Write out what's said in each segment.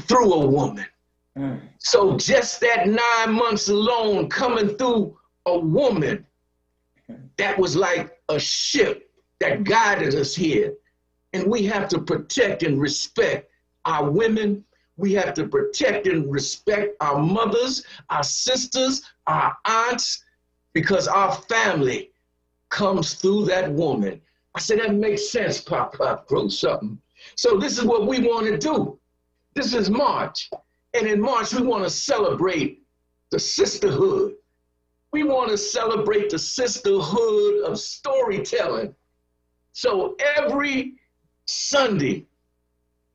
through a woman. So just that 9 months alone coming through a woman, that was like a ship that guided us here. And we have to protect and respect our women. We have to protect and respect our mothers, our sisters, our aunts, because our family comes through that woman. I said, that makes sense, Pop wrote something. So this is what we want to do. This is March. And in March, we want to celebrate the sisterhood. We want to celebrate the sisterhood of storytelling. So every Sunday,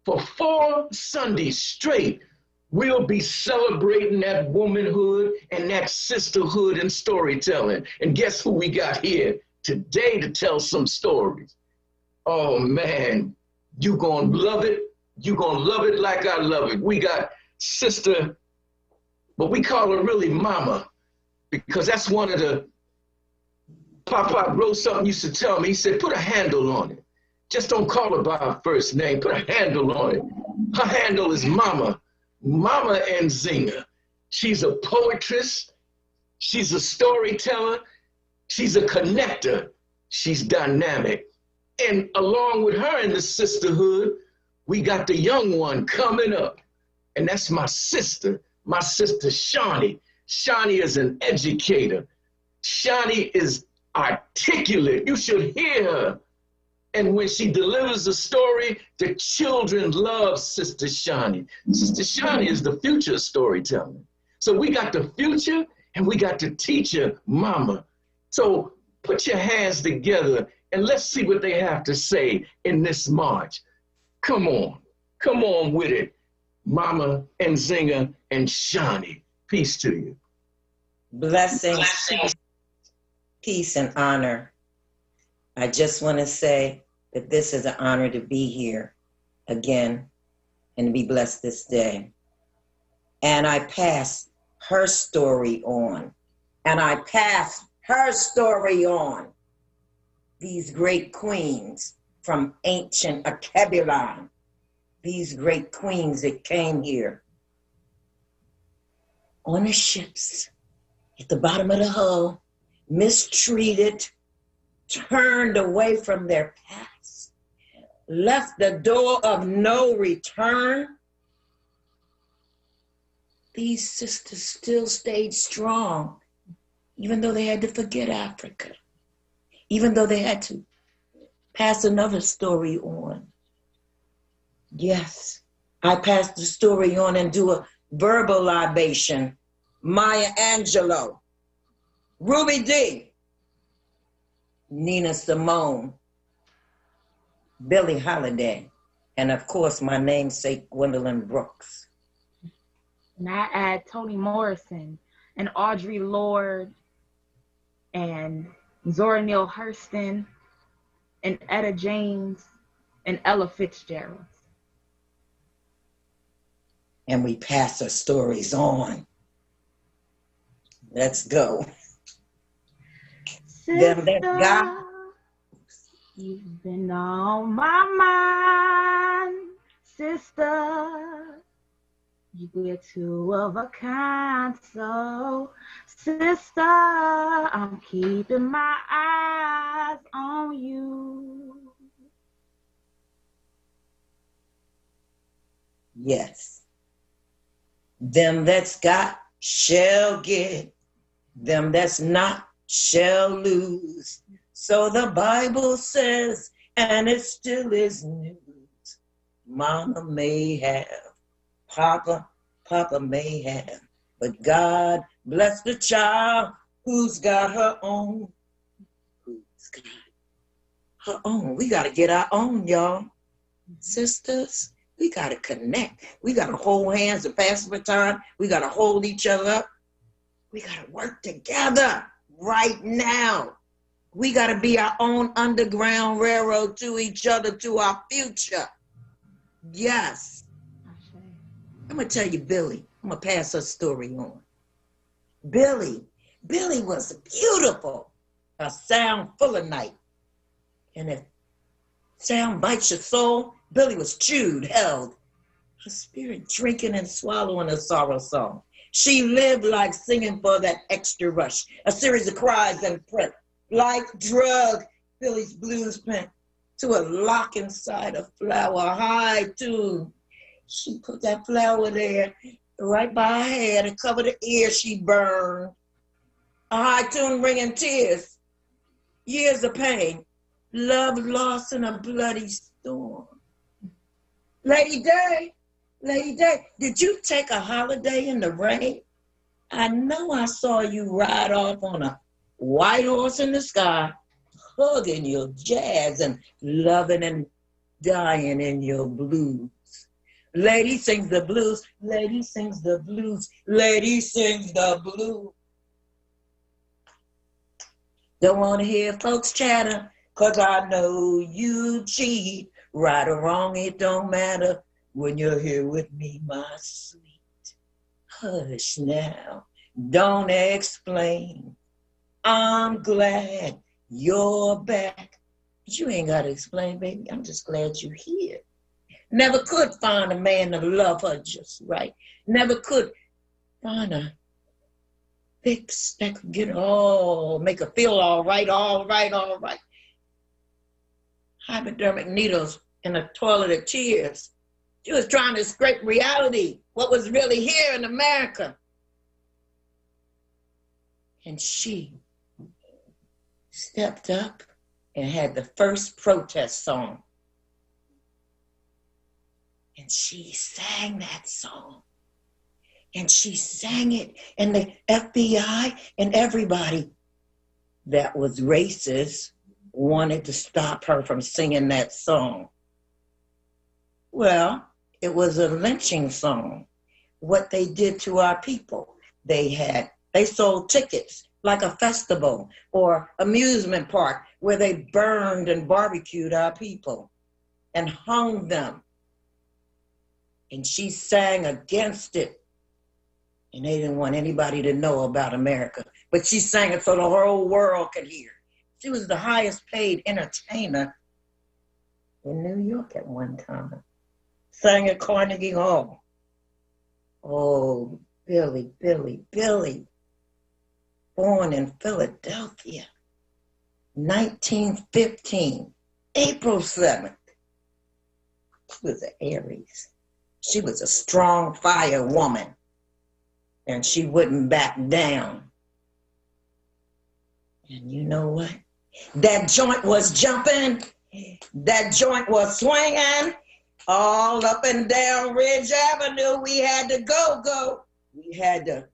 for 4 Sundays straight, We'll be celebrating that womanhood and that sisterhood and storytelling. And guess who we got here today to tell some stories? Oh man, you gonna love it. You gonna love it like I love it. We got sister, but we call her really mama, because that's one of the, Papa wrote something, used to tell me, he said, put a handle on it. Just don't call her by her first name, put a handle on it. Her handle is Mama Nzinga. She's a poetess, she's a storyteller, she's a connector, she's dynamic. And along with her in the sisterhood, we got the young one coming up, and that's my sister Shawnee. Shawnee is an educator. Shawnee is articulate. You should hear her. And when she delivers a story, the children love Sister Shawnee. Sister Shawnee is the future of storytelling. So we got the future and we got the teacher, Mama. So put your hands together and let's see what they have to say in this march. Come on with it. Mama Nzinga and Shawnee. Peace to you. Blessings, peace and honor. I just want to say that this is an honor to be here again and to be blessed this day. And I pass her story on. And I pass her story on. These great queens from ancient Akebulon, these great queens that came here on the ships at the bottom of the hull, mistreated, turned away from their past, left the door of no return. These sisters still stayed strong, even though they had to forget Africa, even though they had to pass another story on. Yes, I pass the story on and do a verbal libation. Maya Angelou, Ruby D, Nina Simone, Billie Holiday, and of course my namesake Gwendolyn Brooks. And I add Toni Morrison and Audre Lorde and Zora Neale Hurston and Etta James and Ella Fitzgerald. And we pass our stories on. Let's go. Sister, you've been on my mind. Sister, you're two of a kind. So, sister, I'm keeping my eyes on you. Yes. Them that's got shall get. Them that's not shall lose. So the Bible says, and it still is news. Mama may have, Papa may have, but God bless the child who's got her own. Who's got her own. We got to get our own, y'all. Sisters, we got to connect. We got to hold hands and pass the baton. We got to hold each other up. We got to work together right now. We got to be our own underground railroad to each other, to our future. Yes. I'm going to tell you Billie. I'm going to pass her story on. Billie was beautiful. A sound full of night. And if sound bites your soul, Billie was chewed, held. Her spirit drinking and swallowing a sorrow song. She lived like singing for that extra rush. A series of cries and print. Like drug, Billie's blues pent to a lock inside a flower, high tune. She put that flower there, right by her head, to cover the ear she burned. A high tune ringing tears, years of pain, love lost in a bloody storm. Lady Day, did you take a holiday in the rain? I know I saw you ride off on a white horse in the sky, hugging your jazz and loving and dying in your blues. Lady sings the blues. Lady sings the blues. Lady sings the blues. Don't want to hear folks chatter, 'cause I know you cheat. Right or wrong, it don't matter when you're here with me, my sweet. Hush now, don't explain. I'm glad you're back. But you ain't got to explain, baby. I'm just glad you're here. Never could find a man to love her just right. Never could find a fix that could get her make her feel all right, all right, all right. Hypodermic needles in a toilet of tears. She was trying to scrape reality, what was really here in America. And she stepped up and had the first protest song. And she sang that song. And she sang it, and the FBI and everybody that was racist wanted to stop her from singing that song. Well, it was a lynching song. What they did to our people, they sold tickets like a festival or amusement park where they burned and barbecued our people and hung them. And she sang against it. And they didn't want anybody to know about America. But she sang it so the whole world could hear. She was the highest paid entertainer in New York at one time. Sang at Carnegie Hall. Oh, Billy. Born in Philadelphia, 1915, April 7th. She was an Aries. She was a strong fire woman. And she wouldn't back down. And you know what? That joint was jumping. That joint was swinging. All up and down Ridge Avenue. We had to go. We had to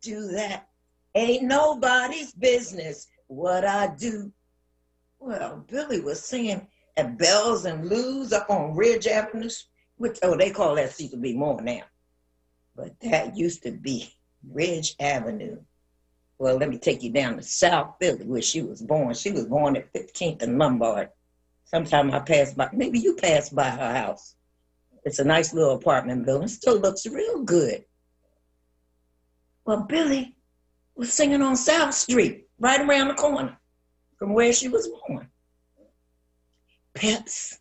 do that. Ain't nobody's business what I do. Well, Billy was singing at Bells and Lou's up on Ridge Avenue. Which, they call that C2B more now. But that used to be Ridge Avenue. Well, let me take you down to South Philly where she was born. She was born at 15th and Lombard. Sometime I passed by, maybe you passed by her house. It's a nice little apartment building. Still looks real good. Well, Billy was singing on South Street, right around the corner from where she was born. Pep's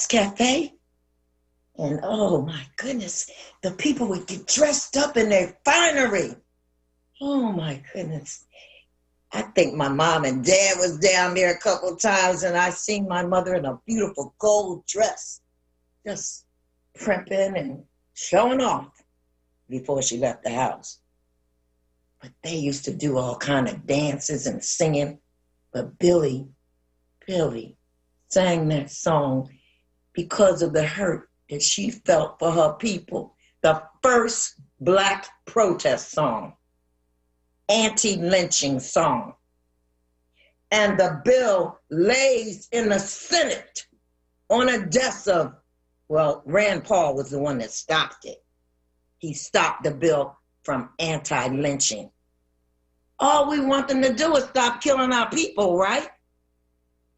Cafe. And oh my goodness, the people would get dressed up in their finery. Oh my goodness. I think my mom and dad was down there a couple of times and I seen my mother in a beautiful gold dress, just primping and showing off before she left the house. But they used to do all kind of dances and singing. But Billy sang that song because of the hurt that she felt for her people. The first Black protest song, anti-lynching song. And the bill lays in the Senate on a desk of, Rand Paul was the one that stopped it. He stopped the bill from anti-lynching. All we want them to do is stop killing our people, right?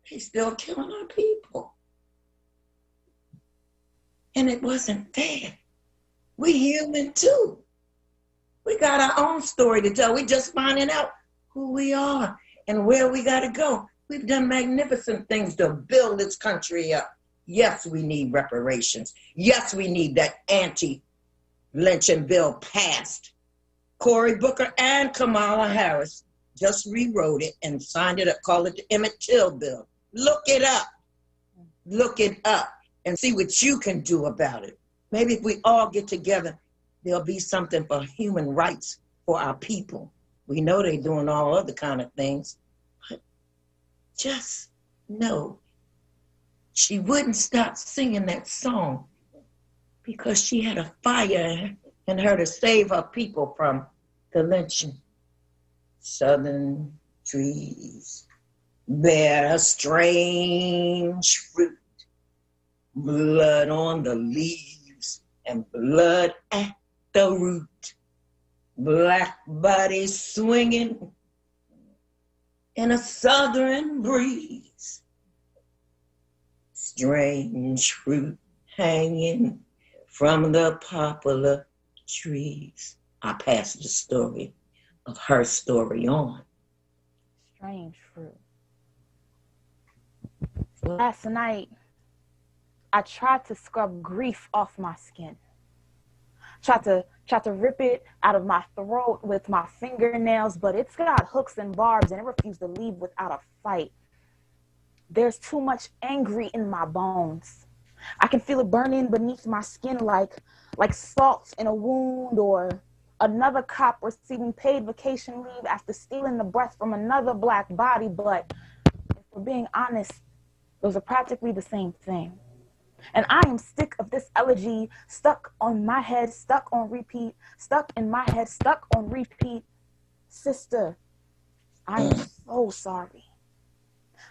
They still killing our people. And it wasn't fair. We human too. We got our own story to tell. We just finding out who we are and where we got to go. We've done magnificent things to build this country up. Yes, we need reparations. Yes, we need that anti-lynching bill passed. Cory Booker and Kamala Harris just rewrote it and signed it up, called it the Emmett Till bill. Look it up. Look it up and see what you can do about it. Maybe if we all get together, there'll be something for human rights for our people. We know they're doing all other kind of things, but just know she wouldn't stop singing that song because she had a fire in her to save her people from the lynching. Southern trees bear a strange fruit. blood on the leaves, and blood at the root. Black bodies swinging in a southern breeze. Strange fruit hanging from the poplar trees. I pass the story of her story on. Strange fruit. Last night, I tried to scrub grief off my skin. Tried to rip it out of my throat with my fingernails, but it's got hooks and barbs and it refused to leave without a fight. There's too much angry in my bones. I can feel it burning beneath my skin like salt in a wound, or another cop receiving paid vacation leave after stealing the breath from another black body. But if we're being honest, those are practically the same thing. And I am sick of this elegy stuck on my head, stuck on repeat, stuck in my head, stuck on repeat. Sister, I am so sorry.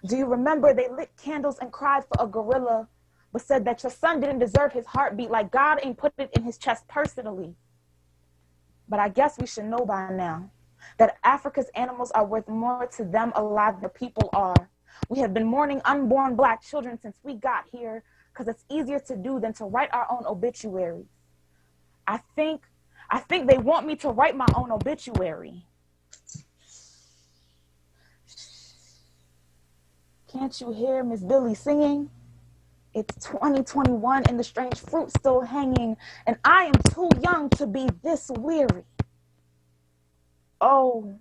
Do you remember they lit candles and cried for a gorilla, but said that your son didn't deserve his heartbeat, like God ain't put it in his chest personally? But I guess we should know by now that Africa's animals are worth more to them alive than people are. We have been mourning unborn black children since we got here, because it's easier to do than to write our own obituaries. I think they want me to write my own obituary. Can't you hear Miss Billy singing? It's 2021 and the strange fruit's still hanging, and I am too young to be this weary. Oh,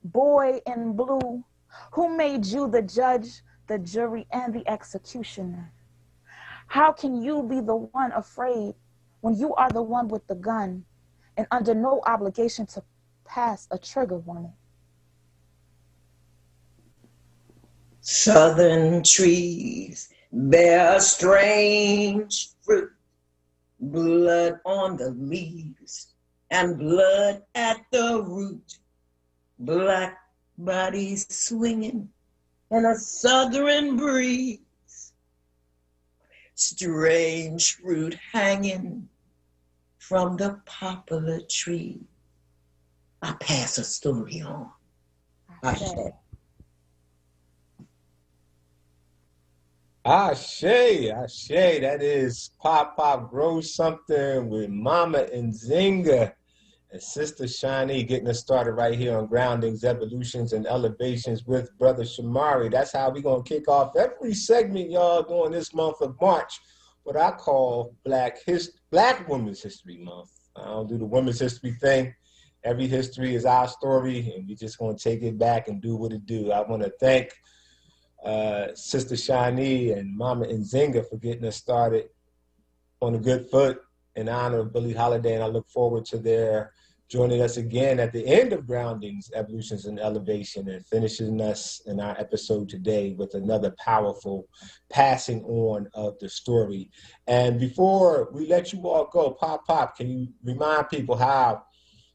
boy in blue, who made you the judge, the jury, and the executioner? How can you be the one afraid when you are the one with the gun and under no obligation to pass a trigger warning? Southern trees bear strange fruit, blood on the leaves and blood at the root. Black bodies swinging in a southern breeze. Strange fruit hanging from the poplar tree. I pass a story on. Ashe, that is Pop Grow Something with Mama Nzinga and Sister Shani getting us started right here on Groundings, Evolutions, and Elevations with Brother Shamari. That's how we're going to kick off every segment, y'all, during this month of March, what I call Black Women's History Month. I don't do the women's history thing. Every history is our story, and we're just going to take it back and do what it do. I want to thank Sister Shani and Mama Nzinga for getting us started on a good foot in honor of Billie Holiday, and I look forward to their joining us again at the end of Groundings, Evolutions, and Elevation, and finishing us in our episode today with another powerful passing on of the story. And before we let you all go, Pop, can you remind people how,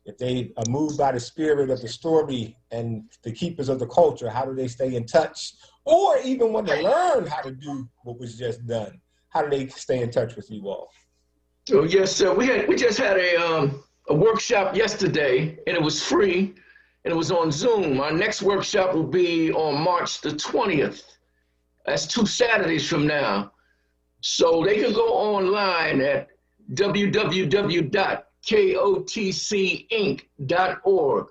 if they are moved by the spirit of the story and the keepers of the culture, how do they stay in touch? Or even want to learn how to do what was just done, how do they stay in touch with you all? So yes, sir. We just had a workshop yesterday, and it was free, and it was on Zoom. Our next workshop will be on March the 20th. That's 2 Saturdays from now. So they can go online at www.kotcinc.org,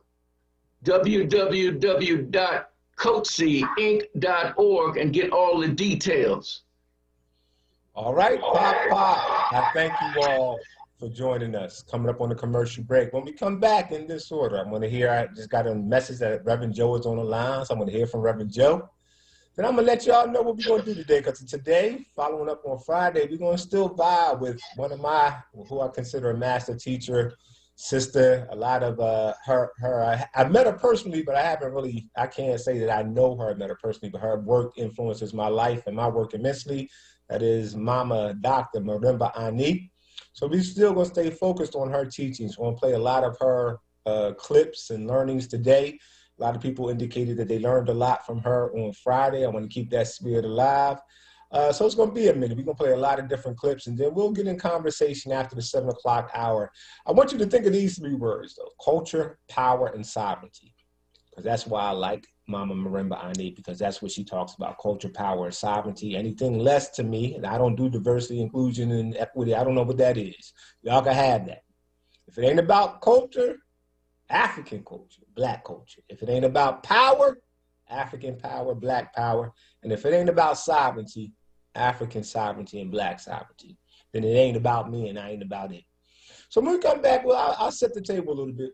www.kotcinc.org, and get all the details. All right, Pop. I thank you all for joining us. Coming up on the commercial break. When we come back in this order, I'm going to hear, I just got a message that Reverend Joe is on the line, so I'm going to hear from Reverend Joe. Then I'm going to let y'all know what we're going to do today, because today, following up on Friday, we're going to still vibe with one of who I consider a master teacher, sister. A lot of her I've met her personally, but I can't say that I know her, met her personally, but her work influences my life and my work immensely. That is Mama Dr. Marimba Ani. So we're still going to stay focused on her teachings. We're going to play a lot of her clips and learnings today. A lot of people indicated that they learned a lot from her on Friday. I want to keep that spirit alive. So it's going to be a minute. We're going to play a lot of different clips, and then we'll get in conversation after the 7 o'clock hour. I want you to think of these 3 words, though: culture, power, and sovereignty. Because that's why I like Mama Marimba Ani, because that's what she talks about: culture, power, and sovereignty. Anything less to me, and I don't do diversity, inclusion, and equity, I don't know what that is. Y'all can have that. If it ain't about culture, African culture, Black culture. If it ain't about power, African power, Black power. And if it ain't about sovereignty, African sovereignty and Black sovereignty, then it ain't about me and I ain't about it. So when we come back, well, I'll set the table a little bit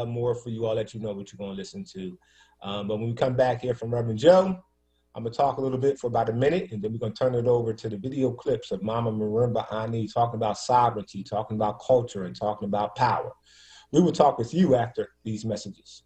more for you. I'll let you know what you're going to listen to. But when we come back here from Reverend Joe, I'm going to talk a little bit for about a minute, and then we're going to turn it over to the video clips of Mama Marimba Ani talking about sovereignty, talking about culture, and talking about power. We will talk with you after these messages.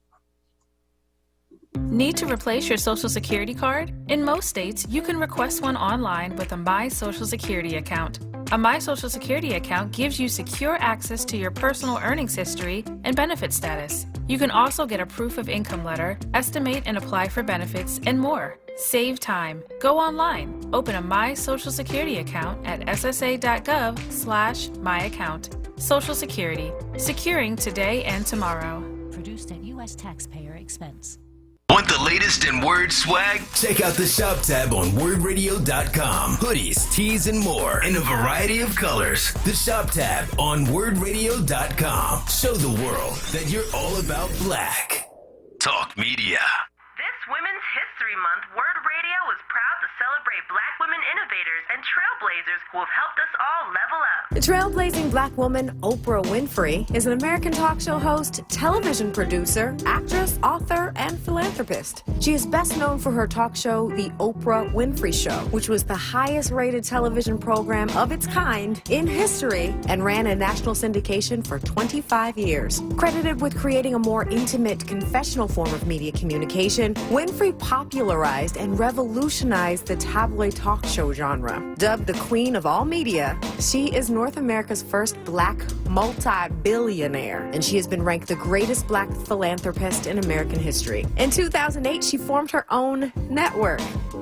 Need to replace your Social Security card? In most states, you can request one online with a My Social Security account. A My Social Security account gives you secure access to your personal earnings history and benefit status. You can also get a proof of income letter, estimate and apply for benefits, and more. Save time. Go online. Open a My Social Security account at ssa.gov/myaccount. Social Security. Securing today and tomorrow. Produced at U.S. taxpayer expense. Want the latest in WURD swag? Check out the shop tab on WURDradio.com. Hoodies, tees, and more in a variety of colors. The shop tab on WURDradio.com. Show the world that you're all about Black. Talk Media. This Women's History Month, WURD Radio is proud to celebrate Black women innovators and trailblazers who have helped us all level up. The trailblazing Black woman Oprah Winfrey is an American talk show host, television producer, actress, author, and philanthropist. She is best known for her talk show, The Oprah Winfrey Show, which was the highest rated television program of its kind in history and ran in national syndication for 25 years. Credited with creating a more intimate, confessional form of media communication, Winfrey popularized and revolutionized the tabloid talk show genre. Dubbed the queen of all media, she is North America's first Black multi-billionaire, and she has been ranked the greatest Black philanthropist in American history. In 2008, she formed her own network,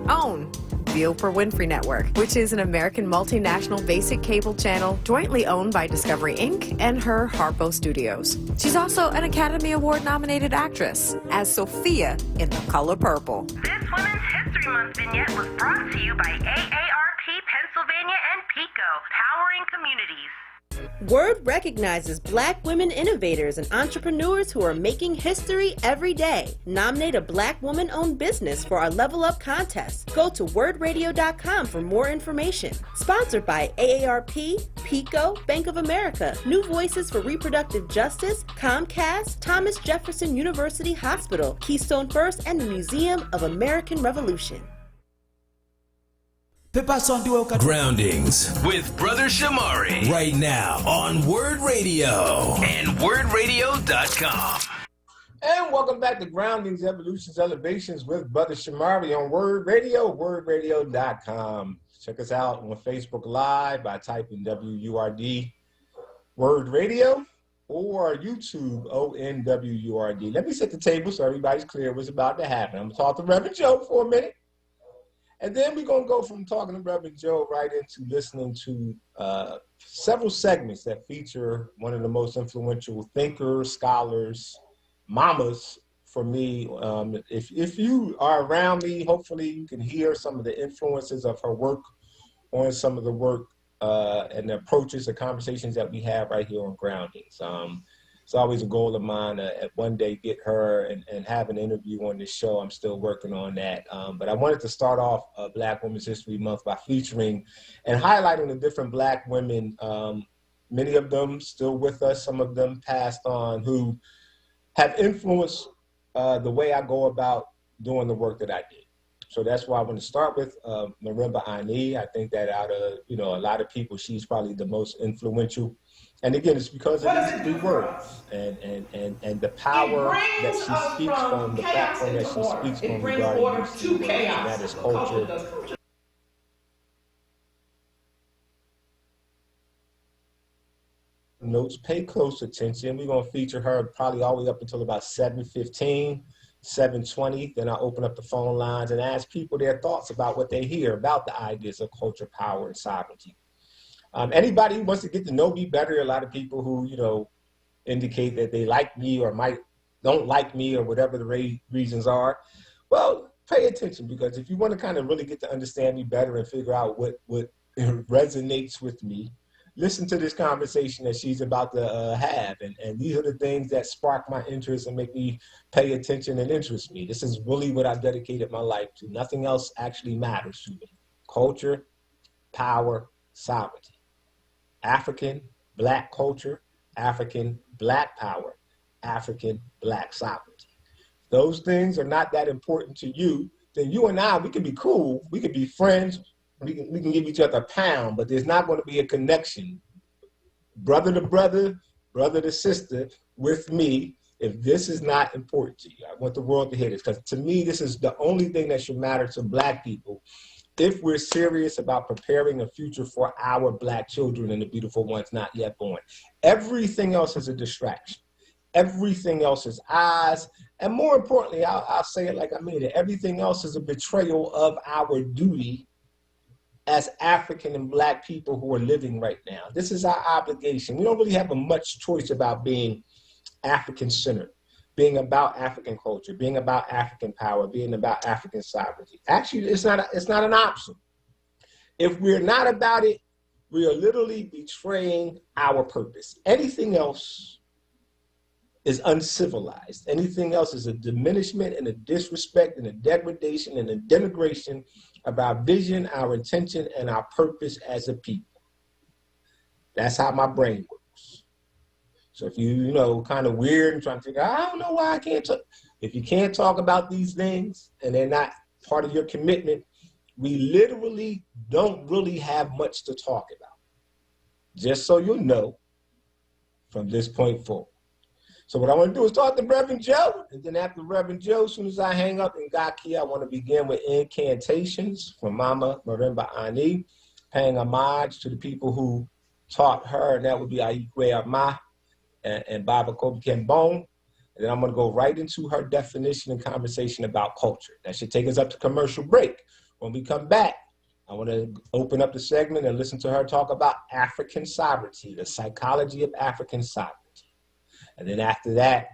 OWN, the Oprah Winfrey Network, which is an American multinational basic cable channel jointly owned by Discovery Inc. and her Harpo Studios. She's also an Academy Award-nominated actress as Sophia in The Color Purple. This Women's History Month vignette was brought to you by AARP Pennsylvania and PICO, powering communities. WURD recognizes Black women innovators and entrepreneurs who are making history every day. Nominate a Black woman-owned business for our Level Up contest. Go to WURDradio.com for more information. Sponsored by AARP, PICO, Bank of America, New Voices for Reproductive Justice, Comcast, Thomas Jefferson University Hospital, Keystone First, and the Museum of American Revolution. Groundings with Brother Shamari right now on WURD Radio and WURDradio.com. And welcome back to Groundings, Evolutions, Elevations with Brother Shamari on WURD Radio, WURDradio.com. Check us out on Facebook Live by typing WURD WURD Radio or YouTube onWURD. Let me set the table so everybody's clear what's about to happen. I'm going to talk to Reverend Joe for a minute. And then we're going to go from talking to Reverend Joe right into listening to several segments that feature one of the most influential thinkers, scholars, mamas for me. If you are around me, hopefully you can hear some of the influences of her work on some of the work and the approaches, the conversations that we have right here on Groundings. It's always a goal of mine to at one day get her and have an interview on this show. I'm still working on that. But I wanted to start off Black Women's History Month by featuring and highlighting the different Black women, many of them still with us, some of them passed on, who have influenced the way I go about doing the work that I did. So that's why I want to start with Marimba Ani. I think that out of a lot of people, she's probably the most influential. And again, it's because of these 3 words and the power that she speaks from, the platform that she speaks from regarding these 3 words, and that is culture. Notes, pay close attention. We're going to feature her probably all the way up until about 7:15. 7:20. Then I open up the phone lines and ask people their thoughts about what they hear about the ideas of culture, power, and sovereignty. Anybody who wants to get to know me better, a lot of people who, indicate that they like me or don't like me or whatever the reasons are, well, pay attention, because if you want to kind of really get to understand me better and figure out what resonates with me, listen to this conversation that she's about to have. And these are the things that spark my interest and make me pay attention and interest me. This is really what I dedicated my life to. Nothing else actually matters to me. Culture, power, sovereignty. African Black culture, African Black power, African Black sovereignty. Those things are not that important to you, then you and I, we can be cool, we can be friends, we can give each other a pound, but there's not going to be a connection, brother to brother, brother to sister, with me, if this is not important to you. I want the world to hear this, because to me, this is the only thing that should matter to Black people if we're serious about preparing a future for our Black children and the beautiful ones not yet born. Everything else is a distraction. Everything else is eyes. And more importantly, I'll say it like I mean it, everything else is a betrayal of our duty as African and Black people who are living right now. This is our obligation. We don't really have much choice about being African-centered, being about African culture, being about African power, being about African sovereignty. Actually, it's not an option. If we're not about it, we are literally betraying our purpose. Anything else is uncivilized. Anything else is a diminishment and a disrespect and a degradation and a denigration of our vision, our intention, and our purpose as a people. That's how my brain works. So if you kind of weird and trying to figure out, I don't know why I can't talk. If you can't talk about these things and they're not part of your commitment, we literally don't really have much to talk about. Just so you know from this point forward. So what I want to do is talk to Reverend Joe, and then after Reverend Joe, as soon as I hang up in Gaki, I want to begin with incantations from Mama Marimba Ani, paying homage to the people who taught her, and that would be Aikwe Ama and Baba Kobe Kembone. And then I'm going to go right into her definition and conversation about culture. That should take us up to commercial break. When we come back, I want to open up the segment and listen to her talk about African sovereignty, the psychology of African sovereignty. And then after that,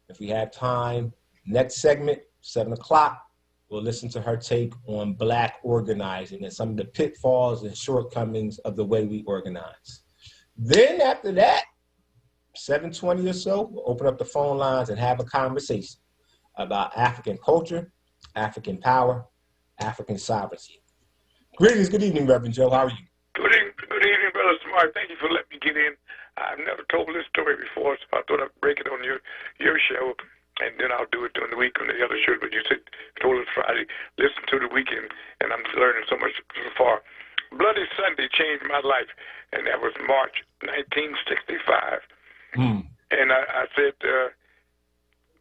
if we have time, next segment, 7 o'clock, we'll listen to her take on Black organizing and some of the pitfalls and shortcomings of the way we organize. Then after that, 7:20 or so, we'll open up the phone lines and have a conversation about African culture, African power, African sovereignty. Greetings, good evening, Reverend Joe. How are you? Good evening, Brother Smart. Thank you for letting me get in. I've never told this story before, so I thought I'd break it on your show, and then I'll do it during the week on the other show. But you said told us Friday, listen to the weekend, and I'm learning so much so far. Bloody Sunday changed my life, and that was March 1965. And I said,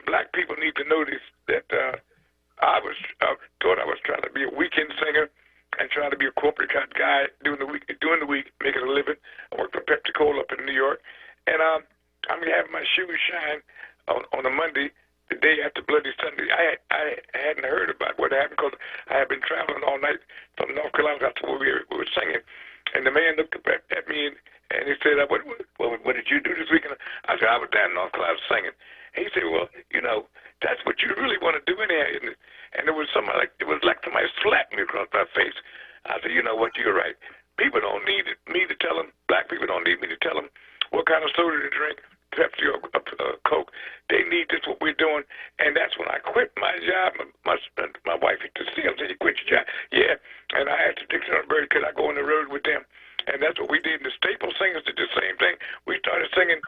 Black people need to notice that I thought I was trying to be a weekend singer and trying to be a corporate kind of guy during the week, making a living. I worked for Pepsi-Cola up in New York. And I'm going to have my shoes shine on a Monday, the day after Bloody Sunday. I hadn't heard about what happened because I had been traveling all night from North Carolina. That's where we were singing. And the man looked up at me and he said, what did you do this weekend? I said, I was down in North Carolina singing. And he said, well, that's what you really want to do anyhow, isn't it? And it was like somebody slapped me across my face. I said, you know what, you're right. People don't need me to tell them, Black people don't need me to tell them what kind of soda to drink, Pepsi or Coke. They need this, what we're doing. And that's when I quit my job. My wife used to see him say, you quit your job? Yeah. And I asked the Dixon on Bird, could I go on the road with them? And that's what we did. The Staple Singers did the same thing. We started singing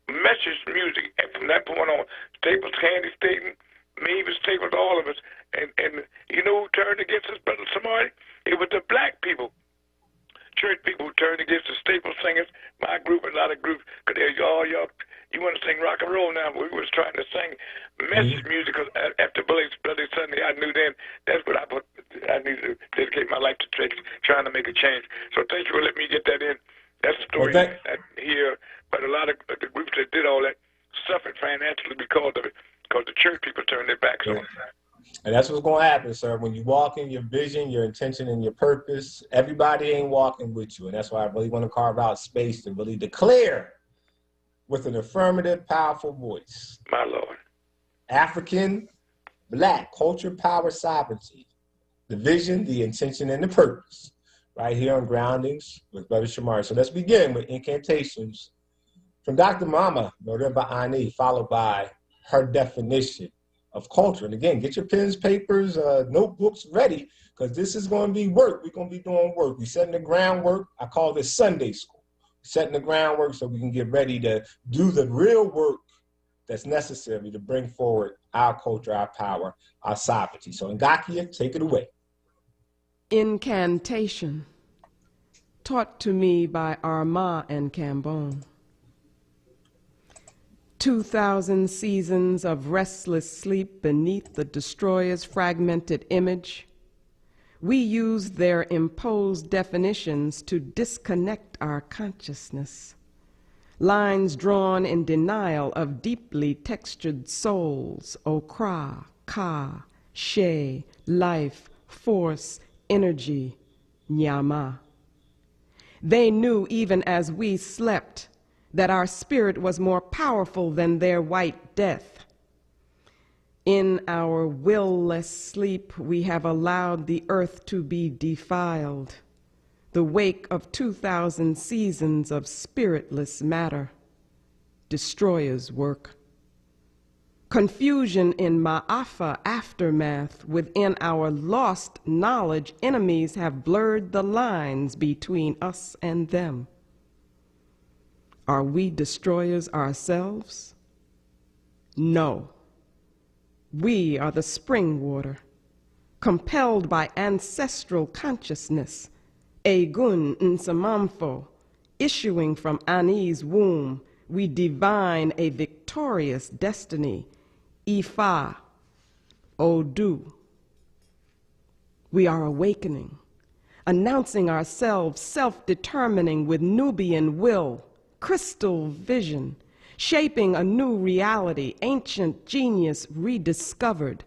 message music. And from that point on, Staples, Candy Staten, Mavis Staples, all of us. And you know who turned against us, Brother Samari? It was the Black people. Church people who turned against the Staple Singers, my group, a lot of groups, because they're y'all, you want to sing rock and roll now, but we was trying to sing message music, because after Bloody Sunday, I knew then that's what I needed to dedicate my life to trying to make a change. So thank you for letting me get that in. That's the story here, but a lot of the groups that did all that suffered financially because of it, because the church people turn their backs on it. And that's what's going to happen, sir. When you walk in your vision, your intention, and your purpose, everybody ain't walking with you. And that's why I really want to carve out space to really declare with an affirmative, powerful voice. My Lord. African, Black, culture, power, sovereignty. The vision, the intention, and the purpose. Right here on Groundings with Brother Shamar. So let's begin with incantations from Dr. Mama, Noremba Ani, followed by her definition of culture. And again, get your pens, papers, notebooks ready, because this is going to be work. We're going to be doing work. We're setting the groundwork. I call this Sunday school. Setting the groundwork so we can get ready to do the real work that's necessary to bring forward our culture, our power, our sovereignty. So Ngakia, take it away. Incantation, taught to me by Armand and Cambon. 2,000 seasons of restless sleep beneath the destroyer's fragmented image. We use their imposed definitions to disconnect our consciousness. Lines drawn in denial of deeply textured souls, Okra, Ka, She, life, force, energy, Nyama. They knew even as we slept that our spirit was more powerful than their white death. In our will-less sleep, we have allowed the earth to be defiled, the wake of 2,000 seasons of spiritless matter, destroyer's work. Confusion in Ma'afa aftermath, within our lost knowledge, enemies have blurred the lines between us and them. Are we destroyers ourselves? No. We are the spring water, compelled by ancestral consciousness, Egun Nsamamfo, issuing from Ani's womb, we divine a victorious destiny, Ifa, Odu. We are awakening, announcing ourselves self-determining with Nubian will, crystal vision, shaping a new reality, ancient genius rediscovered,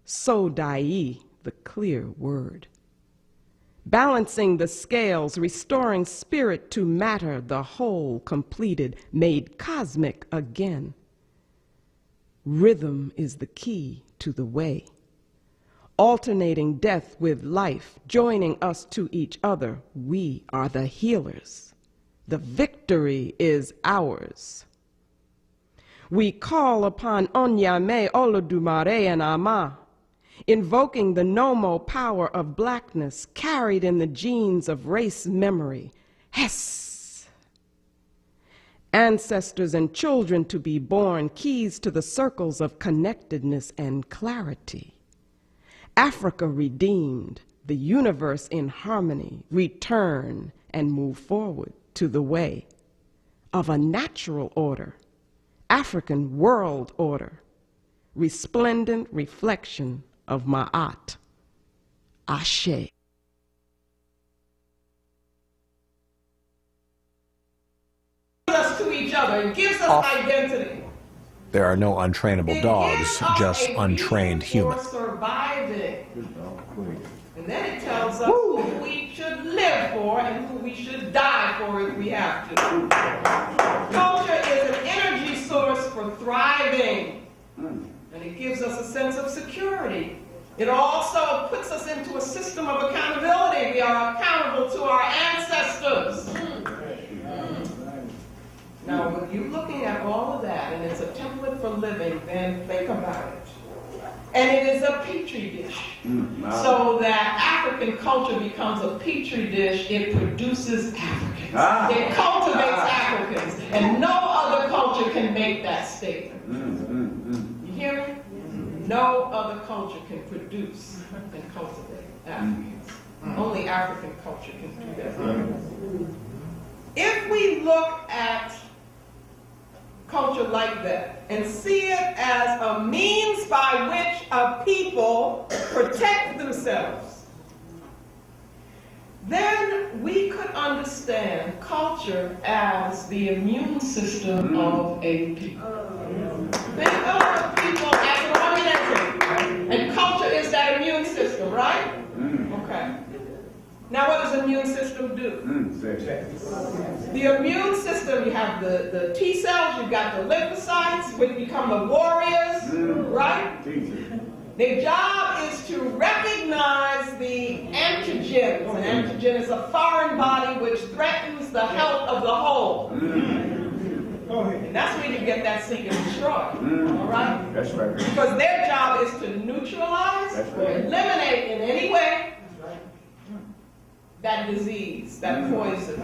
Sodai, the clear word. Balancing the scales, restoring spirit to matter, the whole completed, made cosmic again. Rhythm is the key to the way. Alternating death with life, joining us to each other, we are the healers. The victory is ours. We call upon Onyame, Olodumare, and Ama, invoking the Nomo power of blackness carried in the genes of race memory. Hes! Ancestors and children to be born, keys to the circles of connectedness and clarity. Africa redeemed, the universe in harmony, return and move forward to the way of a natural order, African world order, resplendent reflection of Ma'at, Ashe. Us to each other, it gives us identity. There are no untrainable dogs, just untrained humans. Surviving. And then it tells us who we should live for and who we should die for if we have to. Culture is an energy source for thriving. And it gives us a sense of security. It also puts us into a system of accountability. We are accountable to our ancestors. Now, when you're looking at all of that, and it's a template for living, then think about it. And it is a petri dish. So that African culture becomes a petri dish. It produces Africans. It cultivates Africans. And no other culture can make that statement. You hear me? No other culture can produce and cultivate Africans. Only African culture can do that. If we look at culture like that and see it as a means by which a people protect themselves, then we could understand culture as the immune system of a people. Think of people the immune system do? The immune system, you have the T cells, you've got the lymphocytes, which become the warriors, right? Their job is to recognize the antigens. An antigen is a foreign body which threatens the health of the whole. And that's where you get that sink and destroy. All right? That's right. Because their job is to neutralize or eliminate in any way that disease, that poison,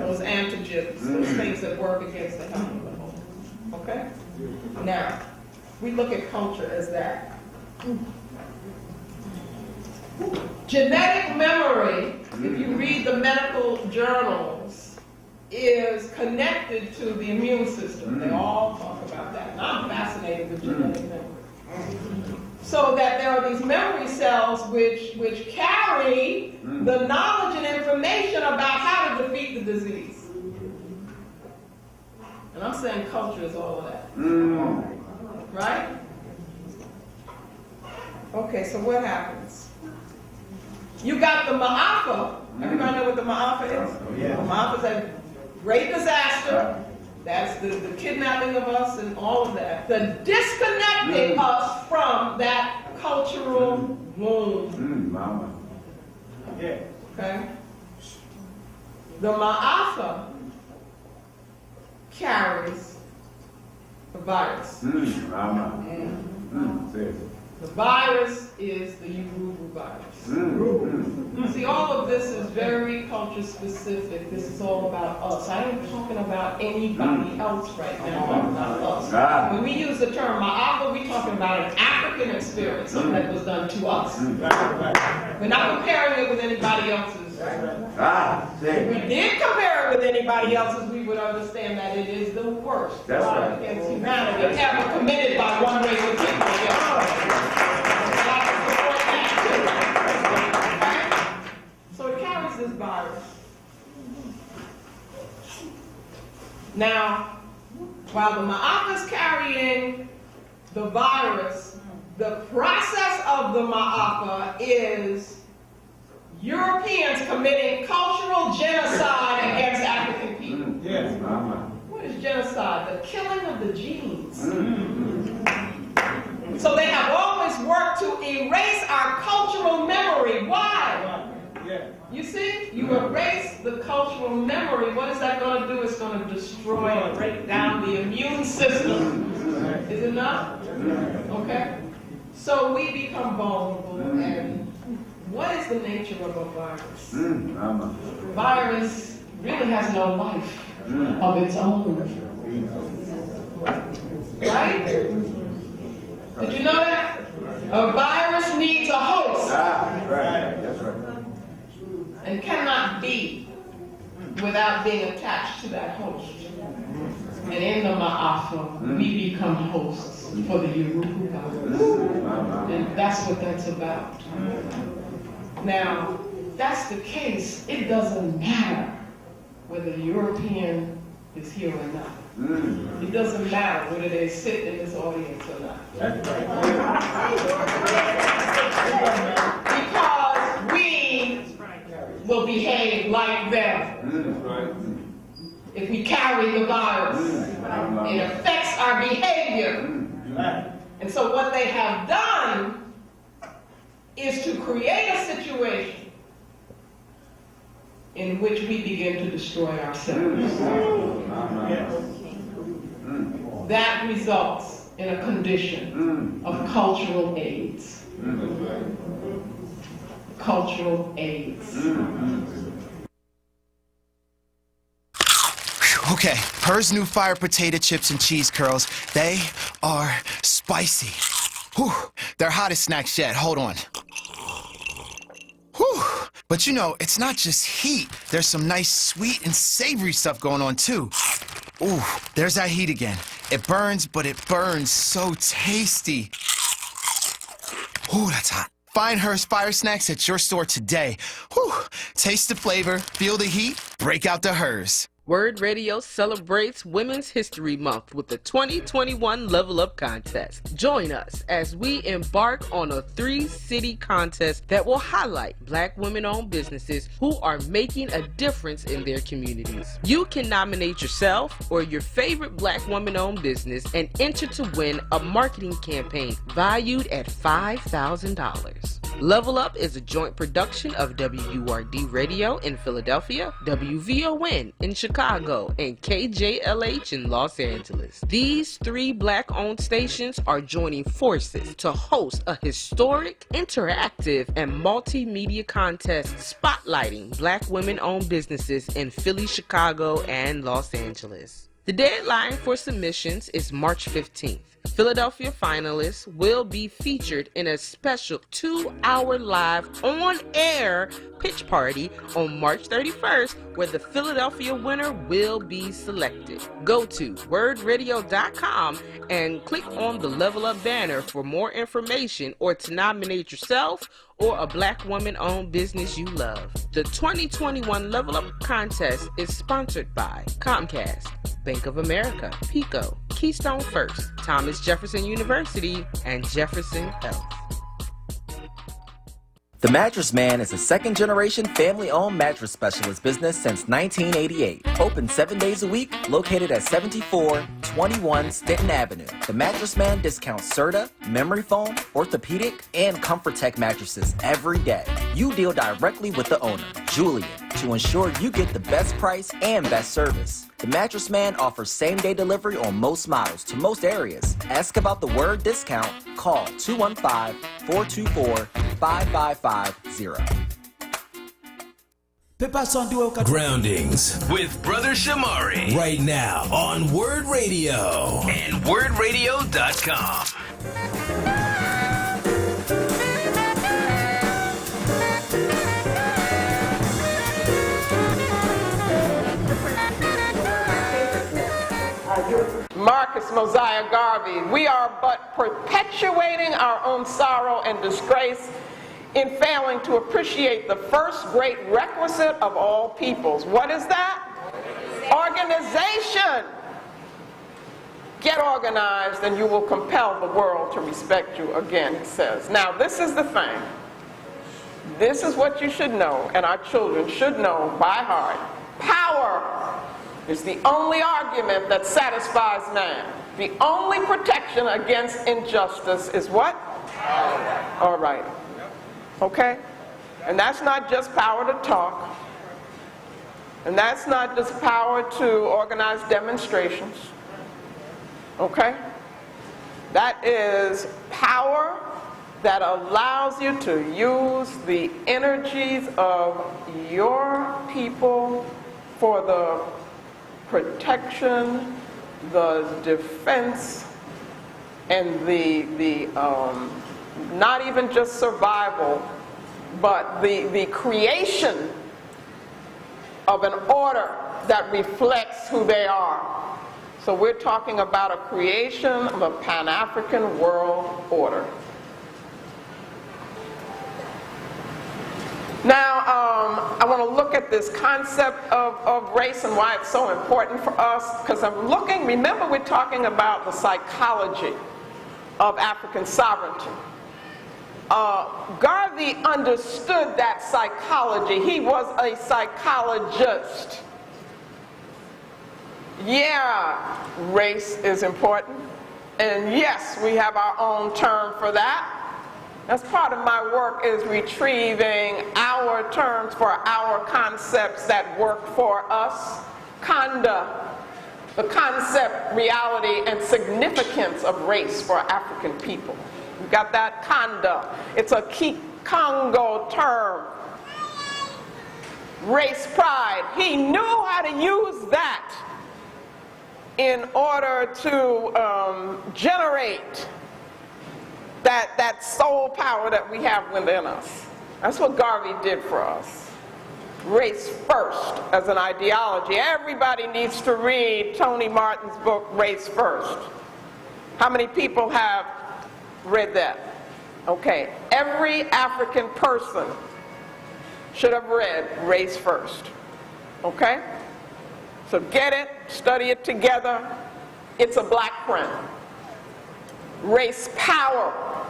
those antigens, those things that work against the health of the whole. Okay? Now, we look at culture as that. Genetic memory, if you read the medical journals, is connected to the immune system. They all talk about that. And I'm fascinated with genetic memory. So that there are these memory cells which carry the knowledge and information about how to defeat the disease. And I'm saying culture is all of that. Right? Okay, so what happens? You got the Ma'afa. Everybody know what the Ma'afa is? The Ma'afa is a great disaster. That's the kidnapping of us and all of that. The disconnecting us from that cultural womb. Okay? The Ma'afa carries the virus. The virus is the WURD virus. See, all of this is very culture specific. This is all about us. I ain't talking about anybody else right now. I'm talking about us. When we use the term Ma'afa, we're talking about an African experience, something that was done to us. We're not comparing it with anybody else's. If we did compare it with anybody else's, we would understand that it is the worst crime against humanity ever committed by one race of people. So it carries this virus. Now, while the Ma'afa is carrying the virus, the process of the Ma'afa is Europeans committing cultural genocide against African people. What is genocide? The killing of the genes. So they have always worked to erase our cultural memory. Why? You see, you erase the cultural memory. What is that going to do? It's going to destroy and break down the immune system. Is it not? Okay. So we become vulnerable. And what is the nature of a virus? The virus really has no life of its own. Right? Did you know that? A virus needs a host. That's right. And cannot be without being attached to that host. And in the Ma'afa, we become hosts for the WURD virus. And that's what that's about. Now, if that's the case, it doesn't matter whether the European is here or not. It doesn't matter whether they sit in this audience or not. Because we will behave like them. If we carry the virus, it affects our behavior. And so what they have done is to create a situation in which we begin to destroy ourselves. That results in a condition of cultural AIDS. Cultural AIDS. Okay, Her's new fire potato chips and cheese curls, they are spicy. Whew, they're hottest snacks yet, hold on. Whew, but you know, it's not just heat. There's some nice sweet and savory stuff going on too. Ooh, there's that heat again. It burns, but it burns so tasty. Ooh, that's hot. Find Her's Fire Snacks at your store today. Whew, taste the flavor, feel the heat, break out the Her's. WURD Radio celebrates Women's History Month with the 2021 Level Up Contest. Join us as we embark on a 3-city contest that will highlight Black women-owned businesses who are making a difference in their communities. You can nominate yourself or your favorite Black woman-owned business and enter to win a marketing campaign valued at $5,000. Level Up is a joint production of WURD Radio in Philadelphia, WVON in Chicago, and KJLH in Los Angeles. These 3 Black-owned stations are joining forces to host a historic, interactive, and multimedia contest spotlighting Black women-owned businesses in Philly, Chicago, and Los Angeles. The deadline for submissions is March 15th. Philadelphia finalists will be featured in a special 2-hour live on-air pitch party on March 31st, where the Philadelphia winner will be selected. Go to wordradio.com and click on the Level Up banner for more information or to nominate yourself or a Black woman-owned business you love. The 2021 Level Up contest is sponsored by Comcast, Bank of America, PECO, Keystone First, Thomas Jefferson University, and Jefferson Health. The Mattress Man is a second-generation family-owned mattress specialist business since 1988. Open 7 days a week, located at 7421 Stanton Avenue. The Mattress Man discounts Serta, memory foam, orthopedic, and ComfortTech mattresses every day. You deal directly with the owner, Julian, to ensure you get the best price and best service. The Mattress Man offers same-day delivery on most models to most areas. Ask about the WURD discount. Call 215-424-5550. Groundings with Brother Shamari right now on WURD Radio and WURDRadio.com. Marcus Mosiah Garvey, we are but perpetuating our own sorrow and disgrace in failing to appreciate the first great requisite of all peoples. What is that? Organization. Get organized and you will compel the world to respect you again, he says. Now, this is the thing. This is what you should know, and our children should know by heart. Power is the only argument that satisfies man. The only protection against injustice is what? All right. Okay? And that's not just power to talk. And that's not just power to organize demonstrations. Okay? That is power that allows you to use the energies of your people for the protection, the defense, and the not even just survival, but the creation of an order that reflects who they are. So we're talking about a creation of a Pan-African world order. Now, I want to look at this concept of race and why it's so important for us, because I'm looking, remember we're talking about the psychology of African sovereignty. Garvey understood that psychology. He was a psychologist. Yeah, race is important. And yes, we have our own term for that. That's part of my work, is retrieving our terms for our concepts that work for us. Conda, the concept, reality, and significance of race for African people. We got that? Conda. It's a Congo term. Race pride. He knew how to use that in order to generate that soul power that we have within us. That's what Garvey did for us. Race first as an ideology. Everybody needs to read Tony Martin's book, Race First. How many people have read that? Okay. Every African person should have read Race First. Okay? So get it, study it together. It's a black friend. Race power.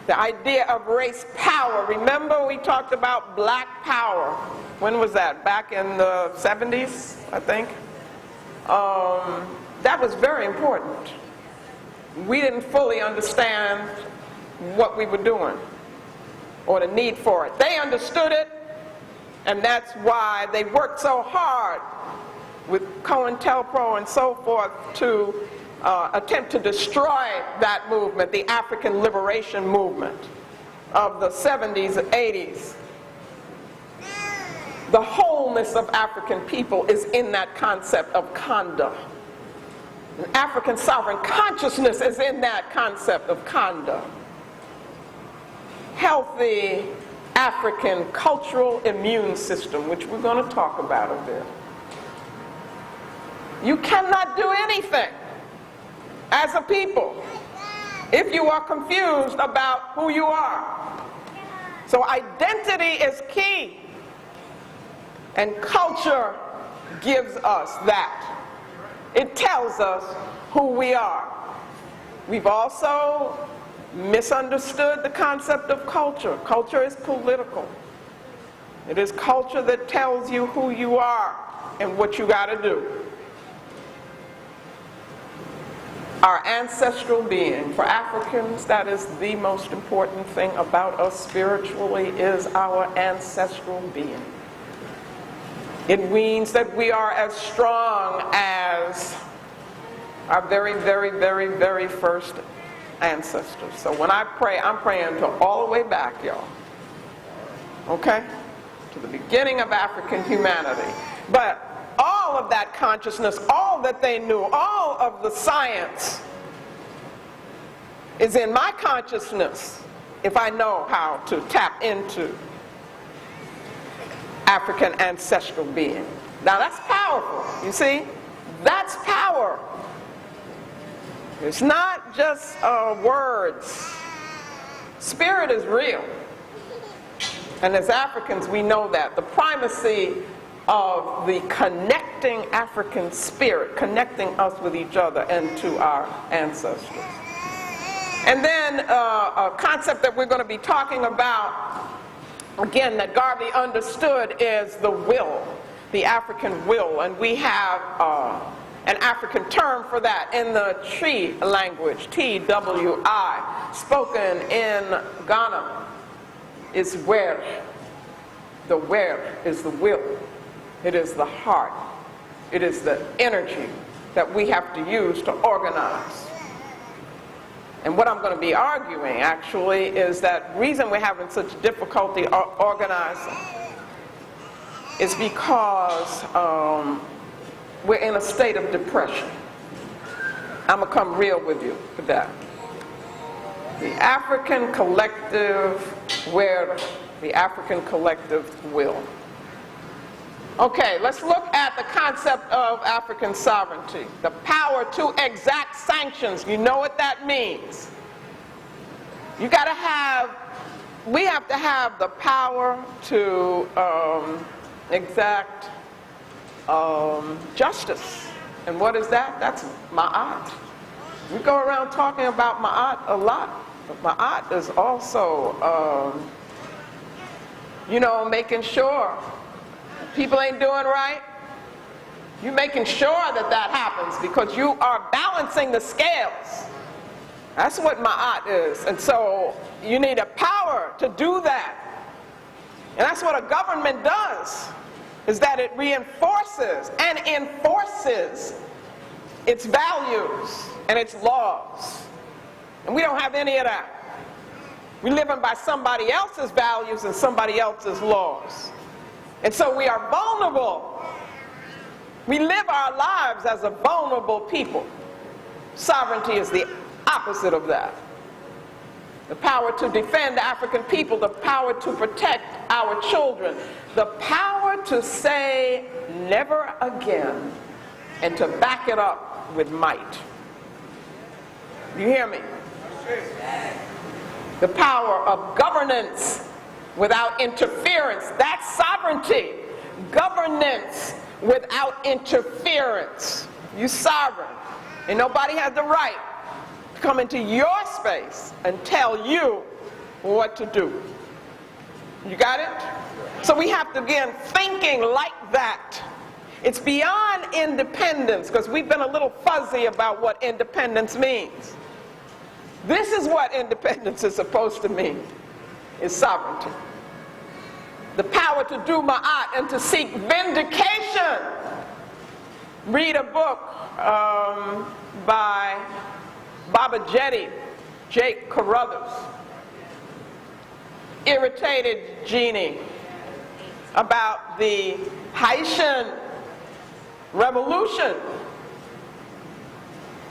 The idea of race power. Remember we talked about black power. When was that? Back in the 70s, I think. That was very important. We didn't fully understand what we were doing or the need for it. They understood it, and that's why they worked so hard with COINTELPRO and so forth to attempt to destroy that movement, the African liberation movement of the 70s and 80s. The wholeness of African people is in that concept of Khanda. And African sovereign consciousness is in that concept of Khanda. Healthy African cultural immune system, which we're going to talk about a bit. You cannot do anything as a people if you are confused about who you are. So identity is key, and culture gives us that. It tells us who we are. We've also misunderstood the concept of culture. Culture is political. It is culture that tells you who you are and what you got to do. Our ancestral being, for Africans, that is the most important thing about us spiritually, is our ancestral being. It means that we are as strong as our very, very, very, very first ancestors. So when I pray, I'm praying to all the way back, y'all. Okay? To the beginning of African humanity. But all of that consciousness, all that they knew, all of the science is in my consciousness if I know how to tap into African ancestral being. Now that's powerful, you see? That's power. It's not just words. Spirit is real. And as Africans, we know that. The primacy of the connecting African spirit, connecting us with each other and to our ancestors. And then a concept that we're going to be talking about, again, that Garvey understood, is the will, the African will. And we have an African term for that in the Twi language, T-W-I, spoken in Ghana, is WURD. The WURD is the will. It is the heart. It is the energy that we have to use to organize. And what I'm going to be arguing, actually, is that reason we're having such difficulty organizing is because we're in a state of depression. I'm going to come real with you with that. The African collective WURD, the African collective will. Okay, let's look at the concept of African sovereignty. The power to exact sanctions. You know what that means. We have to have the power to exact justice. And what is that? That's ma'at. We go around talking about ma'at a lot. But ma'at is also, making sure people ain't doing right. You're making sure that that happens because you are balancing the scales. That's what ma'at is. And so you need a power to do that. And that's what a government does, is that it reinforces and enforces its values and its laws. And we don't have any of that. We're living by somebody else's values and somebody else's laws. And so we are vulnerable. We live our lives as a vulnerable people. Sovereignty is the opposite of that. The power to defend the African people, the power to protect our children, the power to say never again and to back it up with might. You hear me? The power of governance without interference. That's sovereignty. Governance without interference. You sovereign. And nobody has the right to come into your space and tell you what to do. You got it? So we have to begin thinking like that. It's beyond independence, because we've been a little fuzzy about what independence means. This is what independence is supposed to mean, is sovereignty. The power to do ma'at and to seek vindication. Read a book by Baba Jetty, Jake Carruthers, Irritated Genie, about the Haitian Revolution.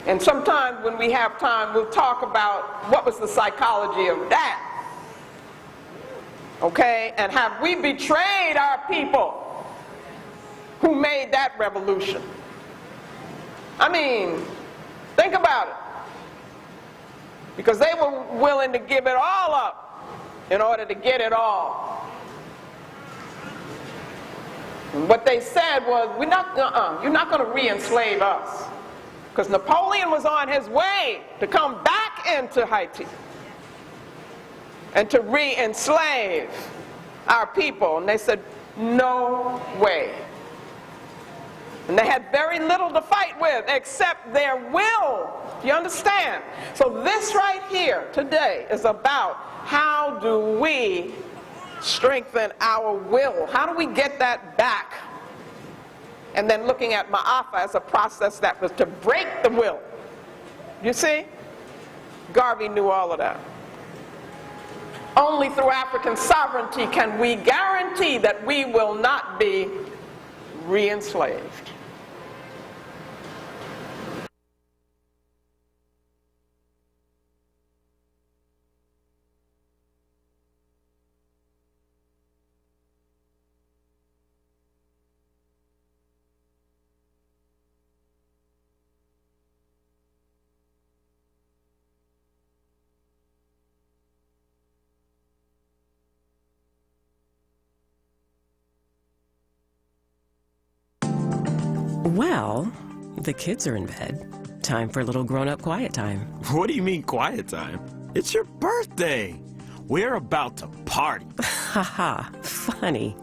And sometime when we have time, we'll talk about what was the psychology of that. Okay? And have we betrayed our people who made that revolution? I mean, think about it. Because they were willing to give it all up in order to get it all. And what they said was, you're not going to re-enslave us. Because Napoleon was on his way to come back into Haiti and to re-enslave our people. And they said, no way. And they had very little to fight with except their will. Do you understand? So this right here today is about how do we strengthen our will? How do we get that back? And then looking at Ma'afa as a process that was to break the will. You see? Garvey knew all of that. Only through African sovereignty can we guarantee that we will not be re-enslaved. Well, the kids are in bed. Time for a little grown-up quiet time. What do you mean quiet time? It's your birthday. We're about to party. Haha, funny.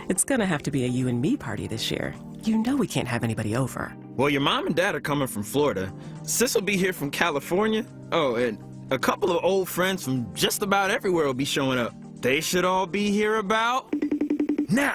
It's gonna have to be a you and me party this year. You know we can't have anybody over. Well, your mom and dad are coming from Florida. Sis will be here from California. Oh, and a couple of old friends from just about everywhere will be showing up. They should all be here about now.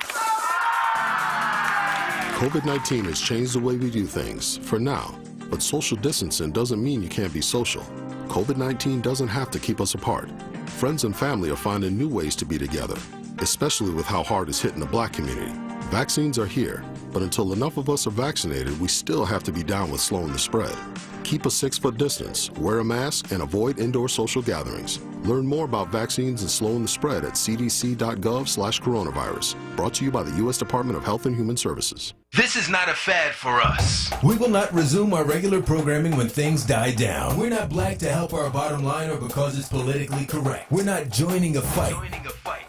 COVID-19 has changed the way we do things, for now. But social distancing doesn't mean you can't be social. COVID-19 doesn't have to keep us apart. Friends and family are finding new ways to be together, especially with how hard it's hitting the Black community. Vaccines are here, but until enough of us are vaccinated, we still have to be down with slowing the spread. Keep a 6-foot distance, wear a mask, and avoid indoor social gatherings. Learn more about vaccines and slowing the spread at cdc.gov/coronavirus. Brought to you by the U.S. Department of Health and Human Services. This is not a fad for us. We will not resume our regular programming when things die down. We're not black to help our bottom line or because it's politically correct. We're not joining a fight.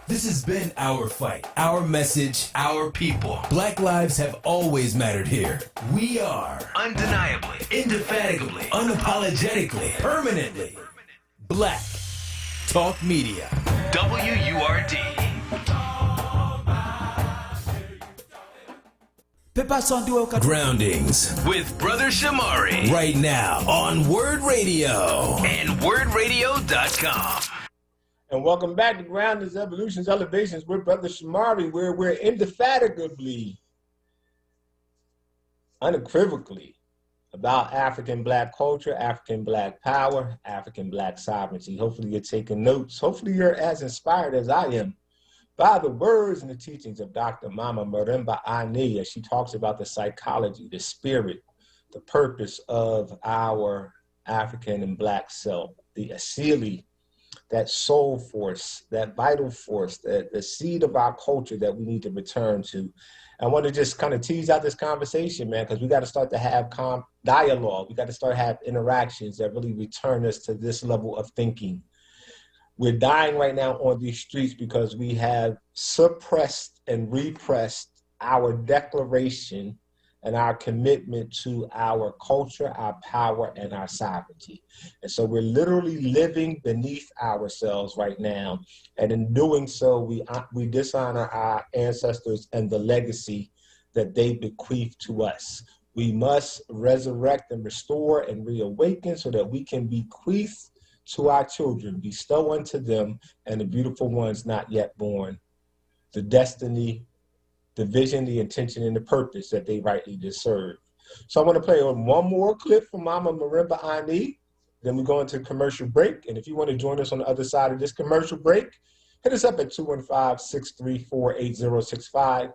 This has been our fight, our message, our people. Black lives have always mattered here. We are undeniably, indefatigably, unapologetically, permanently Black Talk Media. WURD. Groundings with Brother Shamari. Right now on WURD Radio and WURDradio.com. And welcome back to Groundings, Evolutions, Elevations with Brother Shamari, where we're indefatigably, unequivocally about African Black culture, African Black power, African Black sovereignty. Hopefully you're taking notes. Hopefully you're as inspired as I am by the words and the teachings of Dr. Mama Marimba Ani, as she talks about the psychology, the spirit, the purpose of our African and Black self, the asili, that soul force, that vital force, the seed of our culture that we need to return to. I want to just kind of tease out this conversation, man, because we got to start to have dialogue. We got to start to have interactions that really return us to this level of thinking. We're dying right now on these streets because we have suppressed and repressed our declaration and our commitment to our culture, our power, and our sovereignty. And so we're literally living beneath ourselves right now. And in doing so, we dishonor our ancestors and the legacy that they bequeath to us. We must resurrect and restore and reawaken so that we can bequeath to our children, bestow unto them and the beautiful ones not yet born, the destiny, the vision, the intention, and the purpose that they rightly deserve. So I want to play on one more clip from Mama Marimba Ani. Then we go into commercial break. And if you want to join us on the other side of this commercial break, hit us up at 215-634-8065.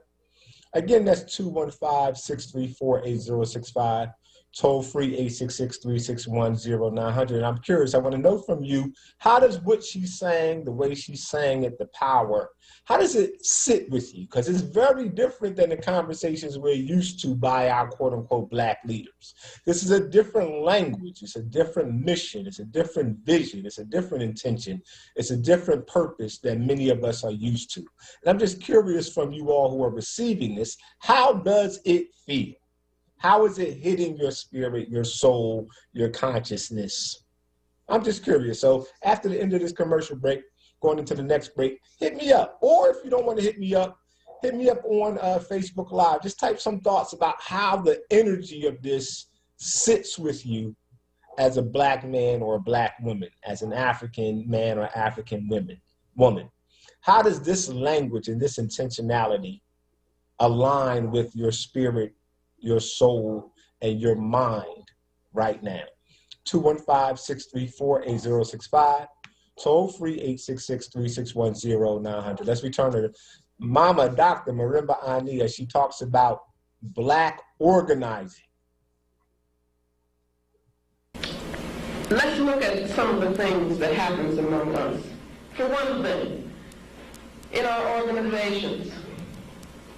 Again, that's 215-634-8065. Toll free 866-361-0900. And I'm curious, I want to know from you, how does what she's saying, the way she's saying it, the power, how does it sit with you? Because it's very different than the conversations we're used to by our quote unquote Black leaders. This is a different language. It's a different mission. It's a different vision. It's a different intention. It's a different purpose than many of us are used to. And I'm just curious from you all who are receiving this, how does it feel? How is it hitting your spirit, your soul, your consciousness? I'm just curious. So after the end of this commercial break, going into the next break, hit me up. Or if you don't want to hit me up on Facebook Live. Just type some thoughts about how the energy of this sits with you as a Black man or a Black woman, as an African man or African woman. How does this language and this intentionality align with your spirit, your soul, and your mind right now? 215-634-8065. Toll free 866-361-0900. Let's return to Mama Dr. Marimba Ani as she talks about Black organizing. Let's look at some of the things that happens among us. For one thing, in our organizations,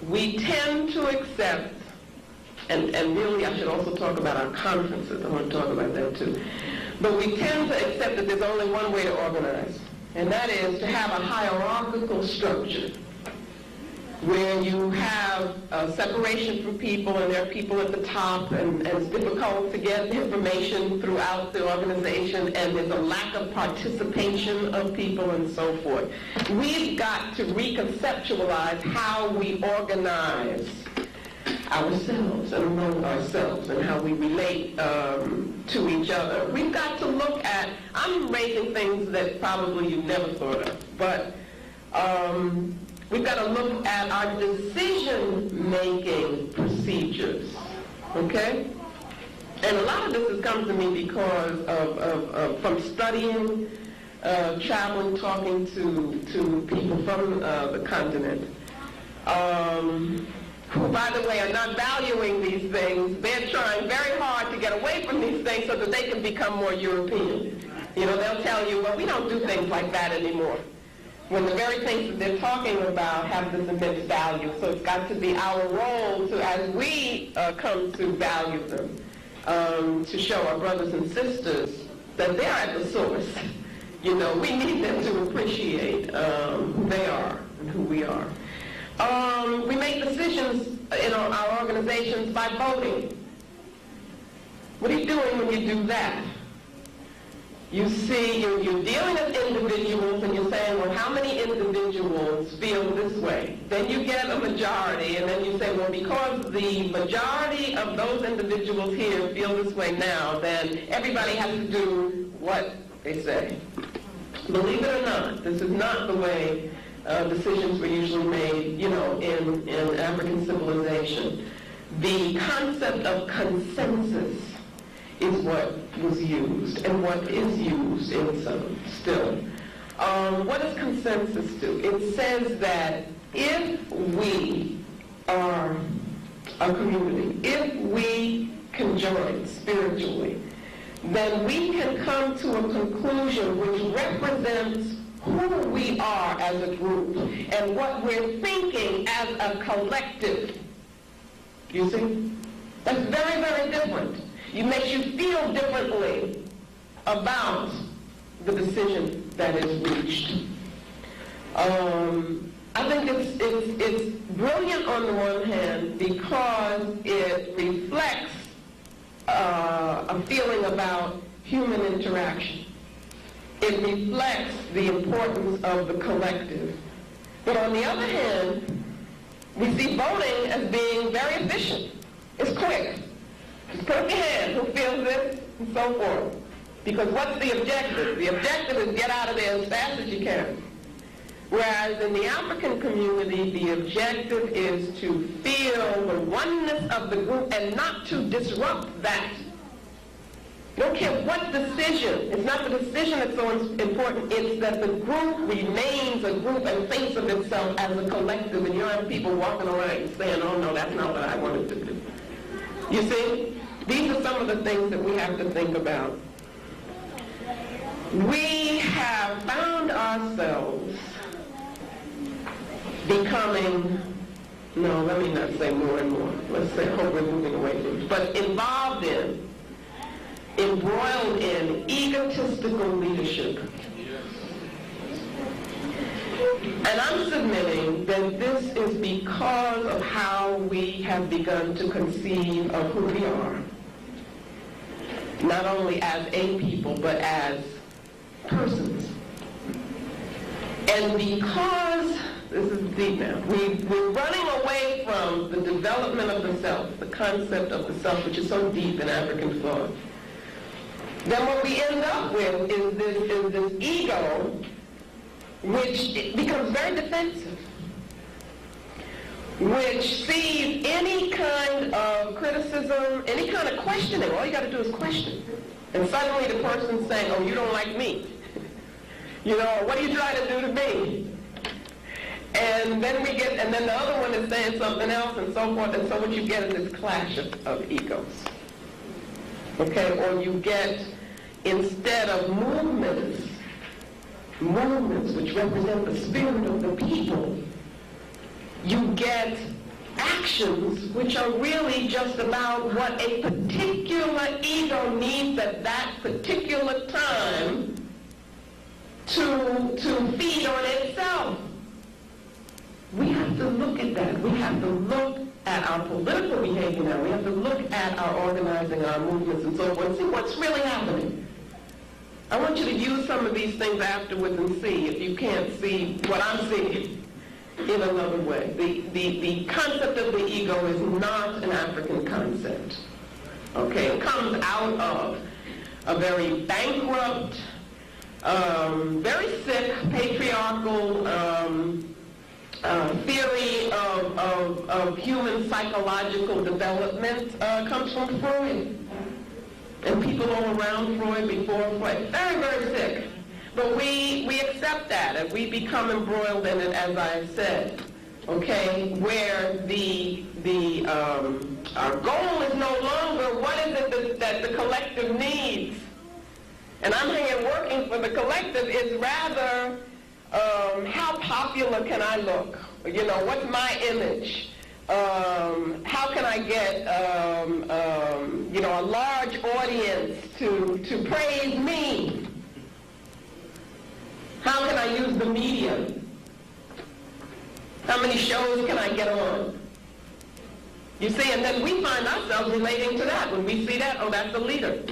we tend to accept, and really I should also talk about our conferences. I want to talk about that too. But we tend to accept that there's only one way to organize, and that is to have a hierarchical structure where you have a separation from people, and there are people at the top, and it's difficult to get information throughout the organization, and there's a lack of participation of people and so forth. We've got to reconceptualize how we organize ourselves and among ourselves and how we relate to each other. We've got to look at, I'm raising things that probably you've never thought of, but we've got to look at our decision-making procedures, okay? And a lot of this has come to me because of from studying, traveling, talking to people from the continent, who, by the way, are not valuing these things. They're trying very hard to get away from these things so that they can become more European. You know, they'll tell you, well, we don't do things like that anymore, when the very things that they're talking about have this immense value. So it's got to be our role to, as we come to value them, to show our brothers and sisters that they're at the source. You know, we need them to appreciate who they are and who we are. We make decisions in our organizations by voting. What are you doing when you do that? You see, you're dealing with individuals and you're saying, well, how many individuals feel this way? Then you get a majority, and then you say, well, because the majority of those individuals here feel this way now, then everybody has to do what they say. Believe it or not, this is not the way decisions were usually made, you know, in African civilization. The concept of consensus is what was used and what is used in some still. What does consensus do? It says that if we are a community, if we conjoin spiritually, then we can come to a conclusion which represents who we are as a group and what we're thinking as a collective. You see? That's very, very different. It makes you feel differently about the decision that is reached. I think it's brilliant on the one hand because it reflects a feeling about human interaction. It reflects the importance of the collective. But on the other hand, we see voting as being very efficient. It's quick. Just put up your hand, who feels this, and so forth. Because what's the objective? The objective is get out of there as fast as you can. Whereas in the African community, the objective is to feel the oneness of the group and not to disrupt that. You don't care what decision. It's not the decision that's so important. It's that the group remains a group and thinks of itself as a collective. And you have people walking around saying, oh, no, that's not what I wanted to do. You see? These are some of the things that we have to think about. We have found ourselves becoming, no, let me not say more and more. Let's say, hope we're moving away from it. But involved in, embroiled in egotistical leadership. And I'm submitting that this is because of how we have begun to conceive of who we are. Not only as a people, but as persons. And because, this is deep now, we're running away from the development of the self, the concept of the self, which is so deep in African thought. Then what we end up with is this ego, which becomes very defensive, which sees any kind of criticism, any kind of questioning. All you got to do is question. And suddenly the person's saying, oh, you don't like me. You know, what are you trying to do to me? And then and then the other one is saying something else and so forth. And so what you get is this clash of egos. Okay, or you get, instead of movements which represent the spirit of the people, you get actions which are really just about what a particular ego needs at that particular time to feed on itself. We have to look at that. We have to look at our political behavior now. We have to look at our organizing, our movements, and so forth, and see what's really happening. I want you to use some of these things afterwards and see if you can't see what I'm seeing in another way. The concept of the ego is not an African concept. Okay, it comes out of a very bankrupt, very sick, patriarchal theory of human psychological development. Comes from Freud. And people all around Freud, before Freud. Very, very sick. But we accept that, and we become embroiled in it, as I said. Okay, where our goal is no longer what is it that the collective needs. And I'm here working for the collective is rather how popular can I look? You know, what's my image? How can I get you know, a large audience to praise me? How can I use the media? How many shows can I get on? You see, and then we find ourselves relating to that. When we see that, oh, that's the leader.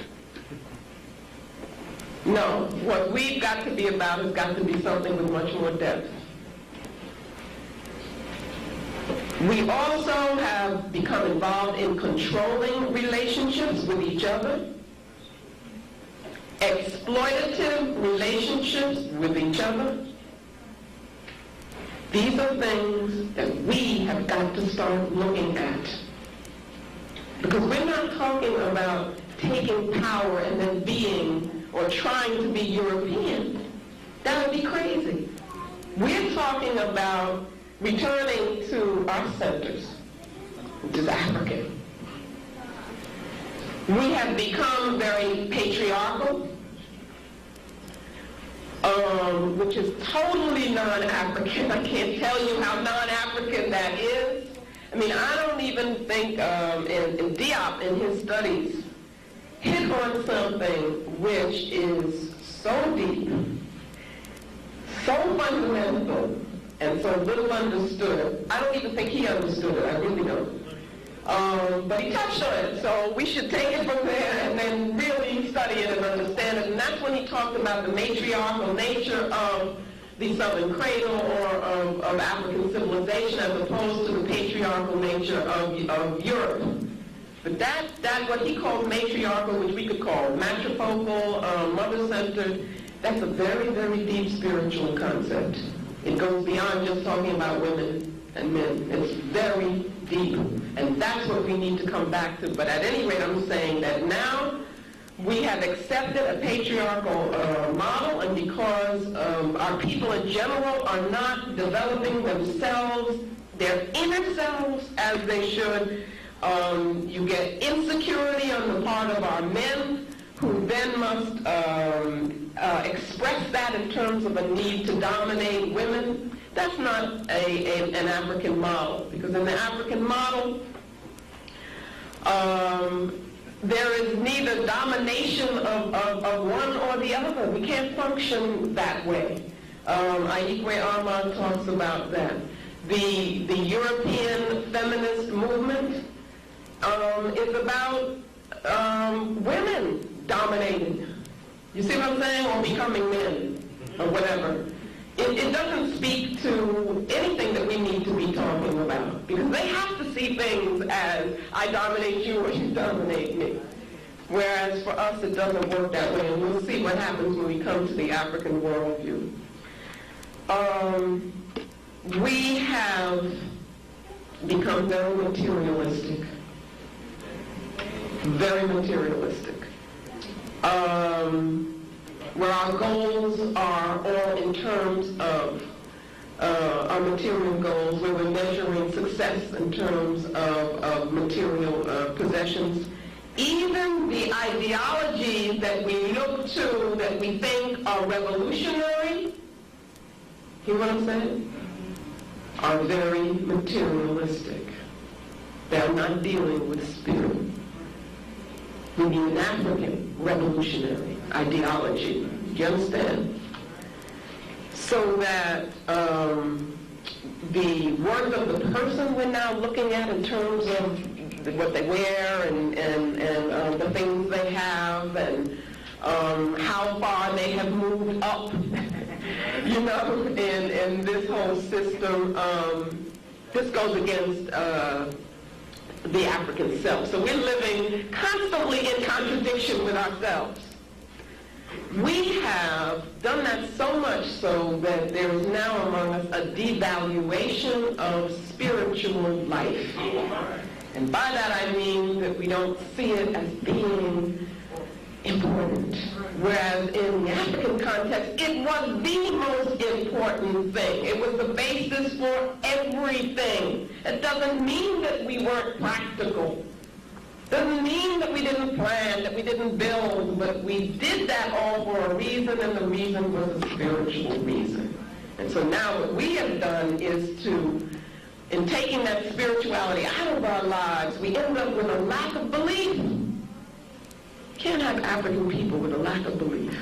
No, what we've got to be about has got to be something with much more depth. We also have become involved in controlling relationships with each other, exploitative relationships with each other. These are things that we have got to start looking at. Because we're not talking about taking power and then being or trying to be European. That would be crazy. We're talking about returning to our centers, which is African. We have become very patriarchal, which is totally non-African. I can't tell you how non-African that is. I mean, I don't even think, in Diop, in his studies, hit on something which is so deep, so fundamental, and and so little understood. I don't even think he understood it, I really don't. But he touched on it, so we should take it from there and then really study it and understand it. And that's when he talked about the matriarchal nature of the Southern cradle or of African civilization as opposed to the patriarchal nature of Europe. But that what he called matriarchal, which we could call matrifocal, mother-centered, that's a very, very deep spiritual concept. It goes beyond just talking about women and men. It's very deep, and that's what we need to come back to. But at any rate, I'm saying that now we have accepted a patriarchal model, and because our people in general are not developing themselves, their inner selves, as they should, you get insecurity on the part of our men, who then must express that in terms of a need to dominate women. That's not an African model, because in the African model, there is neither domination of one or the other. We can't function that way. Aikwe Armand talks about that. The European feminist movement is about women dominating. You see what I'm saying? Or becoming men, or whatever. It doesn't speak to anything that we need to be talking about, because they have to see things as I dominate you or you dominate me. Whereas for us it doesn't work that way, and we'll see what happens when we come to the African worldview. We have become very materialistic. Very materialistic. Where our goals are all in terms of our material goals, where we're measuring success in terms of material possessions. Even the ideologies that we look to, that we think are revolutionary, hear what I'm saying? Are very materialistic. They're not dealing with spirit. We need an African revolutionary ideology. Do you understand? So that the worth of the person we're now looking at in terms of what they wear and the things they have and how far they have moved up, you know, in this whole system. This goes against the African self. So we're living constantly in contradiction with ourselves. We have done that so much so that there is now among us a devaluation of spiritual life. And by that I mean that we don't see it as being important. Whereas in the African context, it was the most important thing. It was the basis for everything. It doesn't mean that we weren't practical. Doesn't mean that we didn't plan, that we didn't build, but we did that all for a reason, and the reason was a spiritual reason. And so now what we have done is to, in taking that spirituality out of our lives, we end up with a lack of belief. Can't have African people with a lack of belief.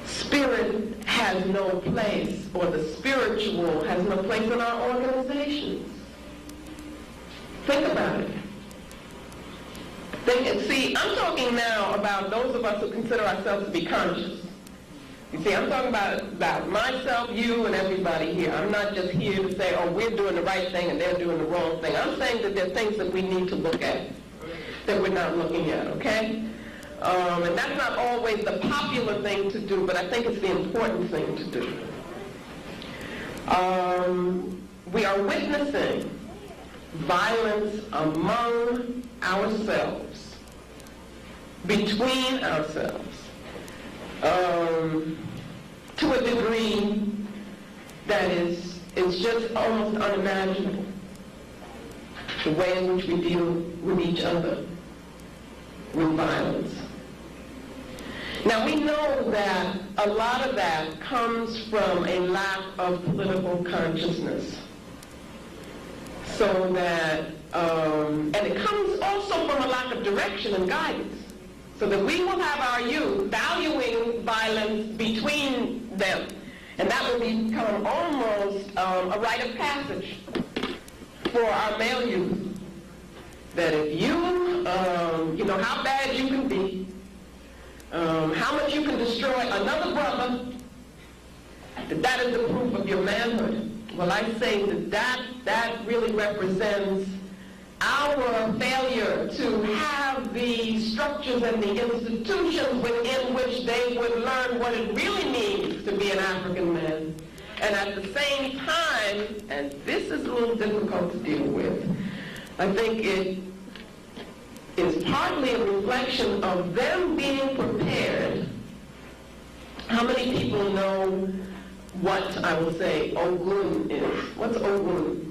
Spirit has no place, or the spiritual has no place in our organizations. Think about it. See, I'm talking now about those of us who consider ourselves to be conscious. You see, I'm talking about myself, you, and everybody here. I'm not just here to say, oh, we're doing the right thing and they're doing the wrong thing. I'm saying that there are things that we need to look at that we're not looking at, okay? And that's not always the popular thing to do, but I think it's the important thing to do. We are witnessing violence among ourselves, between ourselves, to a degree that is just almost unimaginable. The way in which we deal with each other with violence. Now we know that a lot of that comes from a lack of political consciousness. So that, and it comes also from a lack of direction and guidance. So that we will have our youth valuing violence between them And that will become almost a rite of passage for our male youth. That if you know how bad you can be, how much you can destroy another brother, that is the proof of your manhood. Well, I say that really represents our failure to have the structures and the institutions within which they would learn what it really means to be an African man. And at the same time, and this is a little difficult to deal with, I think it is partly a reflection of them being prepared. How many people know what I will say onWURD is? What's onWURD?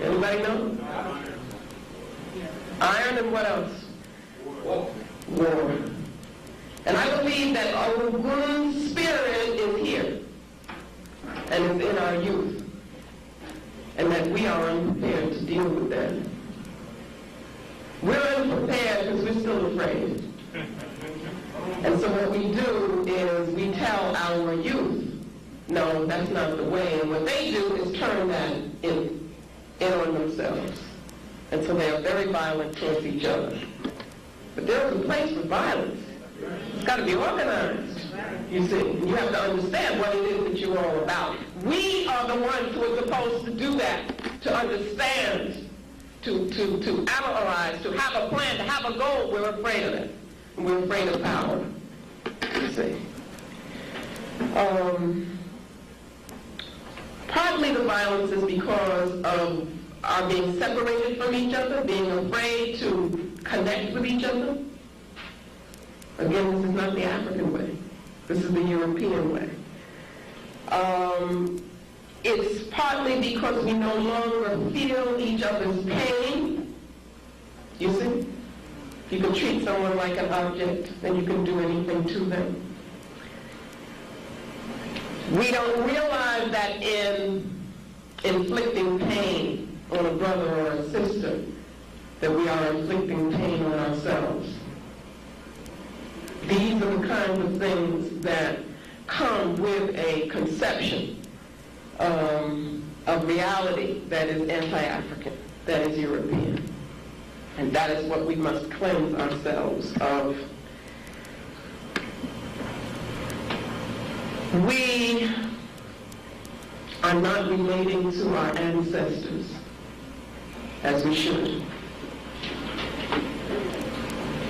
Anybody know? Iron and what else? War. And I believe that onWURD's spirit is here and is in our youth, and that we are unprepared to deal with that. We're unprepared because we're still afraid. And so what we do is we tell our youth, no, that's not the way. And what they do is turn that in on themselves. And so they are very violent towards each other. But there's a place for violence. It's got to be organized, you see. You have to understand what it is that you're all about. We are the ones who are supposed to do that, to understand, to analyze, to have a plan, to have a goal. We're afraid of it. We're afraid of power, you see. Partly the violence is because of our being separated from each other, being afraid to connect with each other. Again, this is not the African way. This is the European way. It's partly because we no longer feel each other's pain. You see? You can treat someone like an object, and you can do anything to them. We don't realize that in inflicting pain on a brother or a sister, that we are inflicting pain on ourselves. These are the kinds of things that come with a conception of reality that is anti-African, that is European. And that is what we must cleanse ourselves of. We are not relating to our ancestors as we should.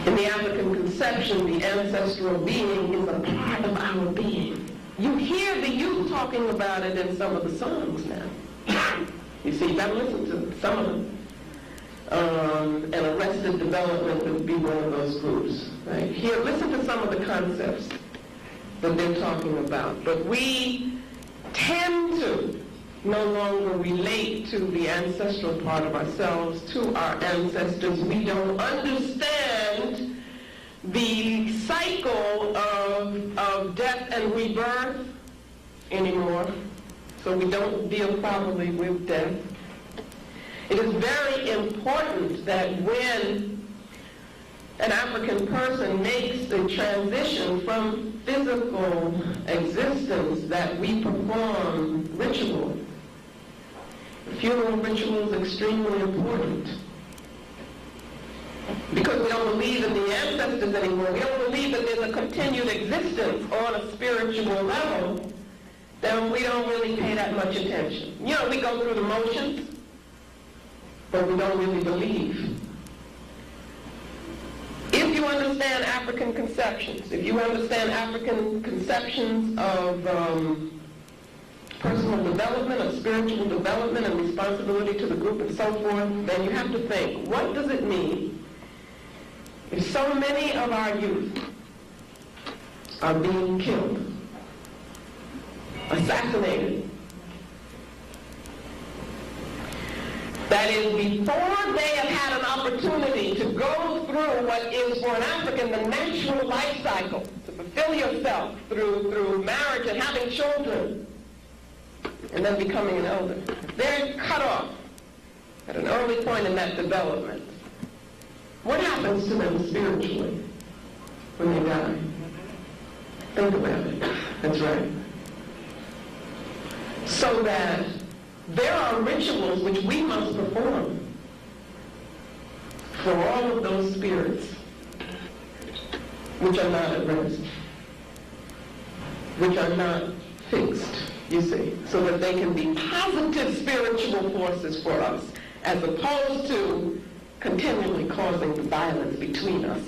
In the African conception, the ancestral being is a part of our being. You hear the youth talking about it in some of the songs now. You see, you got to listen to some of them. And Arrested Development would be one of those groups. Right? Here, listen to some of the concepts that they're talking about. But we tend to no longer relate to the ancestral part of ourselves, to our ancestors. We don't understand the cycle of death and rebirth anymore. So we don't deal properly with death. It is very important that when an African person makes the transition from physical existence, that we perform ritual. The funeral ritual is extremely important. Because we don't believe in the ancestors anymore, we don't believe that there's a continued existence on a spiritual level, then we don't really pay that much attention. You know, we go through the motions, but we don't really believe. If you understand African conceptions, if you understand African conceptions of personal development, of spiritual development and responsibility to the group and so forth, then you have to think, what does it mean if so many of our youth are being killed, assassinated? That is, before they have had an opportunity to go through what is for an African the natural life cycle, to fulfill yourself through marriage and having children, and then becoming an elder. They're cut off at an early point in that development. What happens to them spiritually when they die? Think about it. That's right. So that there are rituals which we must perform for all of those spirits which are not at rest, which are not fixed, you see, so that they can be positive spiritual forces for us, as opposed to continually causing the violence between us,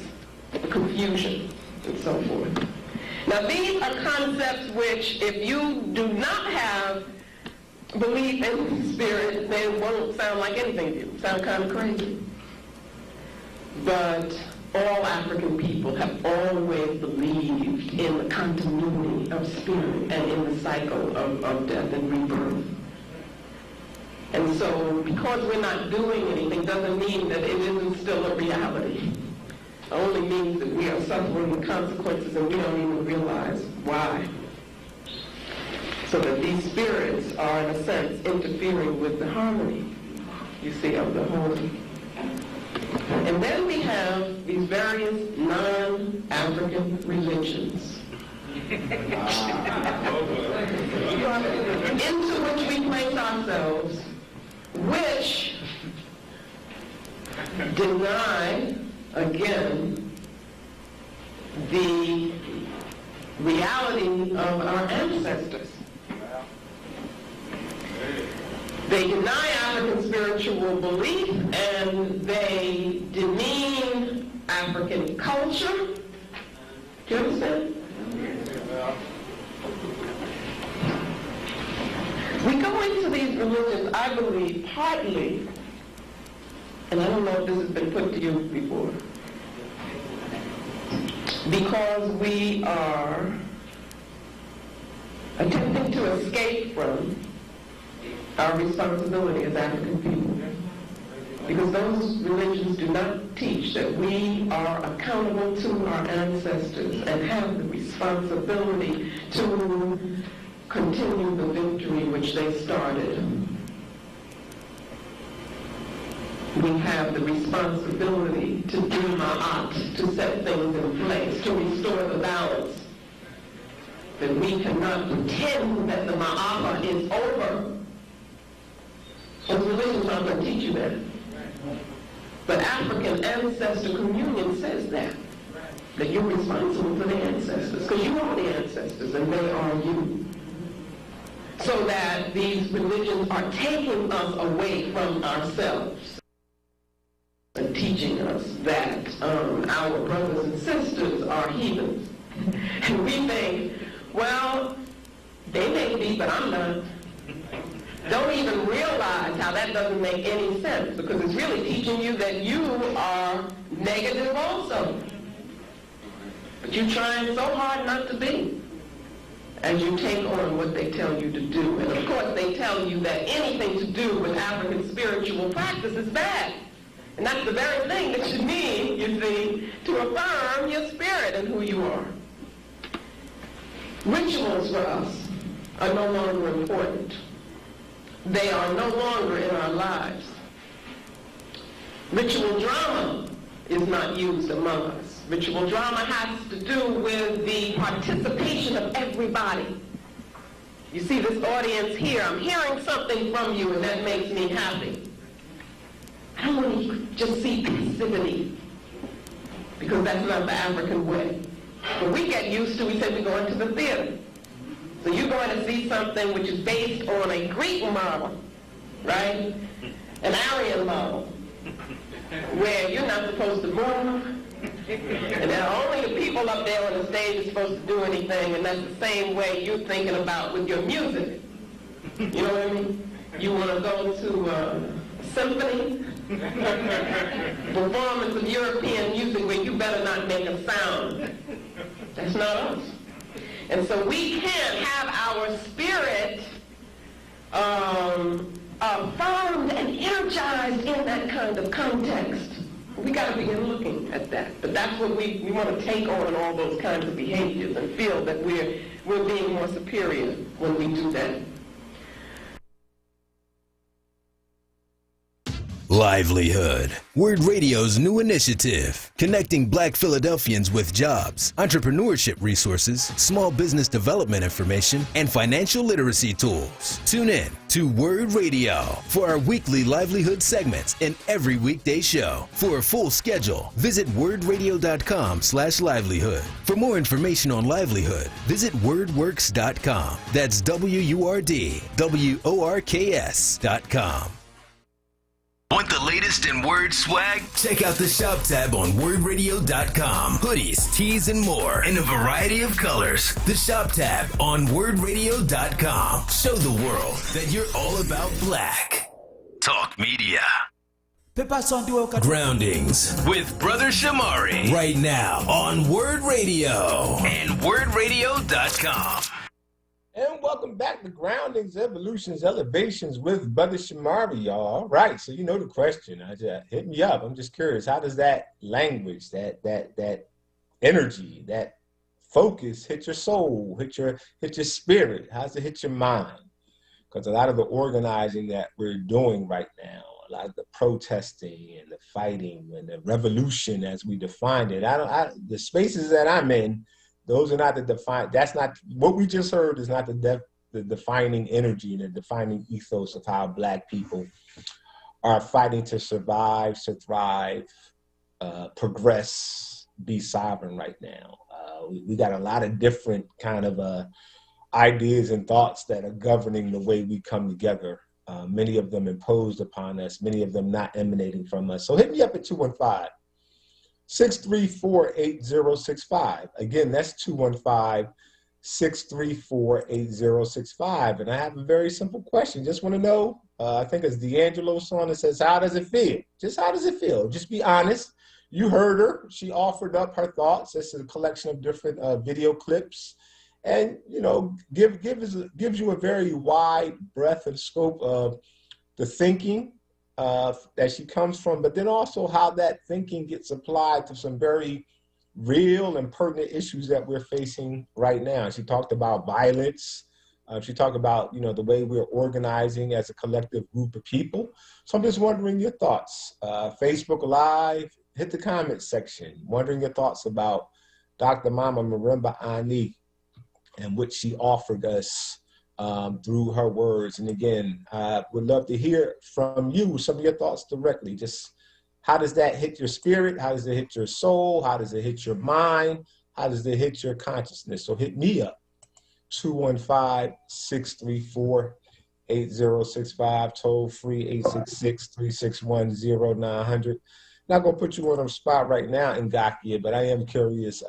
the confusion, and so forth. Now, these are concepts which, if you do not have belief in spirit, they won't sound like anything to you. Sound kind of crazy. But all African people have always believed in the continuity of spirit and in the cycle of death and rebirth. And so, because we're not doing anything doesn't mean that it isn't still a reality. It only means that we are suffering the consequences and we don't even realize why. So that these spirits are, in a sense, interfering with the harmony, you see, of the whole. And then we have these various non-African religions into which we place ourselves, which deny, again, the reality of our ancestors. They deny African spiritual belief, and they demean African culture. Do you understand? We go into these religions, I believe, partly, and I don't know if this has been put to you before, because we are attempting to escape from our responsibility as African people. Because those religions do not teach that we are accountable to our ancestors and have the responsibility to continue the victory which they started. We have the responsibility to do ma'at, to set things in place, to restore the balance. That we cannot pretend that the ma'aba is over. Those religions aren't going to teach you that. But African Ancestor Communion says that you're responsible for the ancestors, because you are the ancestors and they are you. So that these religions are taking us away from ourselves and teaching us that our brothers and sisters are heathens. And we think, well, they may be, but I'm not. Don't even realize how that doesn't make any sense, because it's really teaching you that you are negative also. But you're trying so hard not to be as you take on what they tell you to do. And of course they tell you that anything to do with African spiritual practice is bad. And that's the very thing that you need, you see, to affirm your spirit and who you are. Rituals for us are no longer important. They are no longer in our lives. Ritual drama is not used among us. Ritual drama has to do with the participation of everybody. You see this audience here, I'm hearing something from you and that makes me happy. I don't want to just see passivity, because that's not the African way. But we get used to, we say we go into the theater. So you're going to see something which is based on a Greek model, right? An Aryan model, where you're not supposed to move, and there are only the people up there on the stage are supposed to do anything, and that's the same way you're thinking about with your music. You know what I mean? You want to go to a symphony, performance of European music where you better not make a sound. That's not us. And so we can't have our spirit affirmed and energized in that kind of context. We got to begin looking at that. But that's what we want to take on all those kinds of behaviors and feel that we're being more superior when we do that. Livelihood, WURD Radio's new initiative, connecting Black Philadelphians with jobs, entrepreneurship resources, small business development information, and financial literacy tools. Tune in to WURD Radio for our weekly livelihood segments in every weekday show. For a full schedule, visit wordradio.com/livelihood. For more information on livelihood, visit wordworks.com. That's WURD-WORKS.com. Want the latest in WURD swag? Check out the shop tab on wordradio.com. Hoodies, tees, and more in a variety of colors. The shop tab on wordradio.com. Show the world that you're all about black. Talk media. Groundings with Brother Shamari. Right now on WURD Radio and wordradio.com. And welcome back to Groundings, Evolutions, Elevations with Brother Shamari, y'all. Right, so you know the question. Hit me up. I'm just curious. How does that language, that energy, that focus hit your soul, hit your spirit? How does it hit your mind? Because a lot of the organizing that we're doing right now, a lot of the protesting and the fighting and the revolution as we defined it, the spaces that I'm in, those are not that's not, what we just heard is not the defining energy and the defining ethos of how Black people are fighting to survive, to thrive, progress, be sovereign right now. We got a lot of different kind of ideas and thoughts that are governing the way we come together. Many of them imposed upon us, many of them not emanating from us. So hit me up at 215-634-8065. Again, that's 215-634-8065. And I have a very simple question. Just want to know, I think it's D'Angelo's song that says, how does it feel? Just how does it feel? Just be honest. You heard her. She offered up her thoughts. This is a collection of different video clips. And, you know, gives you a very wide breadth and scope of the thinking that she comes from, but then also how that thinking gets applied to some very real and pertinent issues that we're facing right now. She talked about violence. She talked about, you know, the way we're organizing as a collective group of people. So I'm just wondering your thoughts. Facebook Live, hit the comment section. Wondering your thoughts about Dr. Mama Marimba Ani and what she offered us through her words. And again, I would love to hear from you some of your thoughts directly. Just how does that hit your spirit? How does it hit your soul? How does it hit your mind? How does it hit your consciousness? So hit me up, 215-634-8065, toll free 866-361-0900. Not going to put you on the spot right now, Ngakia, but I am curious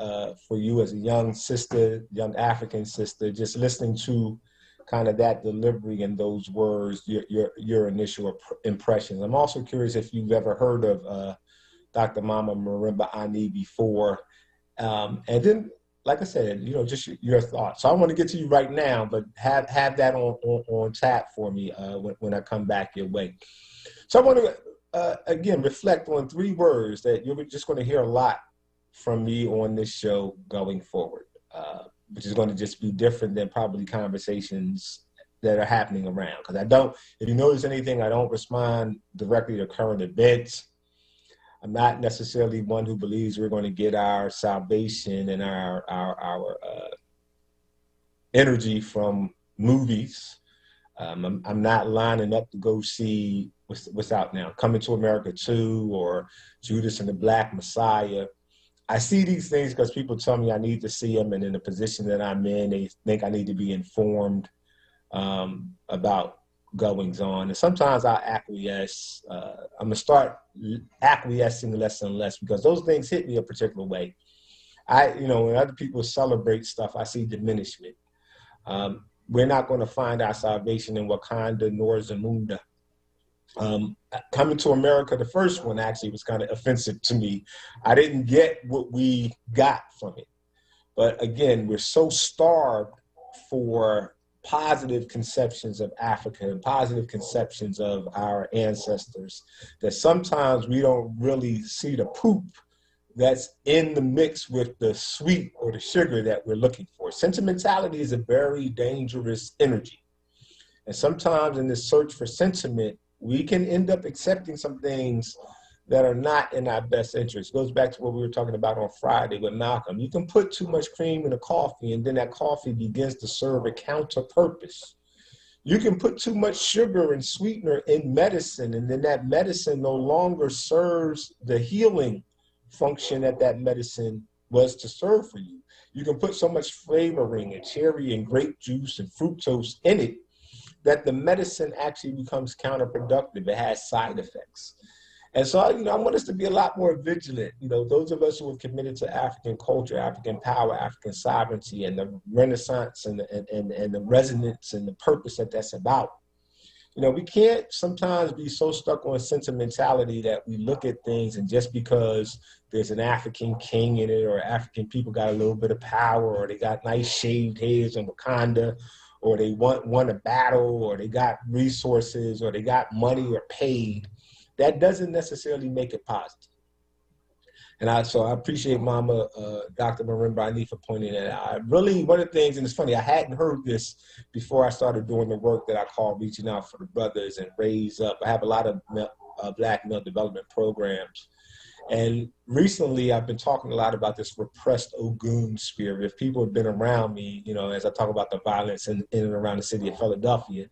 for you as a young sister, young African sister, just listening to kind of that delivery and those words, your initial impressions. I'm also curious if you've ever heard of Dr. Mama Marimba Ani before. And then, like I said, you know, just your thoughts. So I want to get to you right now, but have that on tap for me when I come back your way. So I want to, again, reflect on 3 words that you're just going to hear a lot from me on this show going forward. Which is going to just be different than probably conversations that are happening around. Because if you notice anything, I don't respond directly to current events. I'm not necessarily one who believes we're going to get our salvation and our energy from movies. I'm not lining up to go see what's out now, Coming to America 2 or Judas and the Black Messiah. I see these things because people tell me I need to see them, and in the position that I'm in, they think I need to be informed about goings on. And sometimes I acquiesce. I'm going to start acquiescing less and less because those things hit me a particular way. When other people celebrate stuff, I see diminishment. We're not going to find our salvation in Wakanda nor Zamunda. Coming to America, the first one actually was kind of offensive to me. I didn't get what we got from it. But again, we're so starved for positive conceptions of Africa and positive conceptions of our ancestors that sometimes we don't really see the poop that's in the mix with the sweet or the sugar that we're looking for. Sentimentality is a very dangerous energy. And sometimes in this search for sentiment, we can end up accepting some things that are not in our best interest. It goes back to what we were talking about on Friday with Malcolm. You can put too much cream in a coffee, and then that coffee begins to serve a counter purpose. You can put too much sugar and sweetener in medicine, and then that medicine no longer serves the healing function that medicine was to serve for you. You can put so much flavoring and cherry and grape juice and fructose in it that the medicine actually becomes counterproductive. It has side effects. And so, I want us to be a lot more vigilant. Those of us who are committed to African culture, African power, African sovereignty, and the renaissance and the resonance and the purpose that's about. We can't sometimes be so stuck on sentimentality that we look at things and just because there's an African king in it, or African people got a little bit of power, or they got nice shaved heads in Wakanda, or they won a battle, or they got resources, or they got money or paid, that doesn't necessarily make it positive. And so I appreciate Mama, Dr. Marimba for pointing that out. One of the things, and it's funny, I hadn't heard this before I started doing the work that I call Reaching Out for the Brothers and Raise Up. I have a lot of Black male development programs. And recently I've been talking a lot about this repressed Ogun spirit. If people have been around me, as I talk about the violence in and around the city of Philadelphia,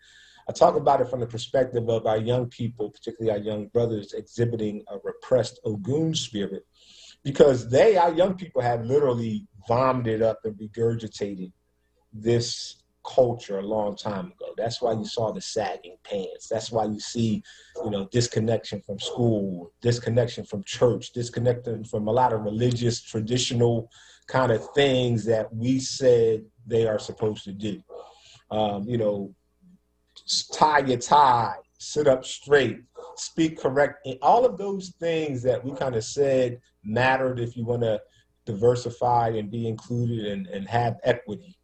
I talk about it from the perspective of our young people, particularly our young brothers, exhibiting a repressed Ogun spirit, because our young people, have literally vomited up and regurgitated this culture a long time ago. That's why you saw the sagging pants. That's why you see, disconnection from school, disconnection from church, disconnection from a lot of religious, traditional kind of things that we said they are supposed to do. Tie your tie, sit up straight, speak correct. And all of those things that we kind of said mattered if you want to diversify and be included and have equity.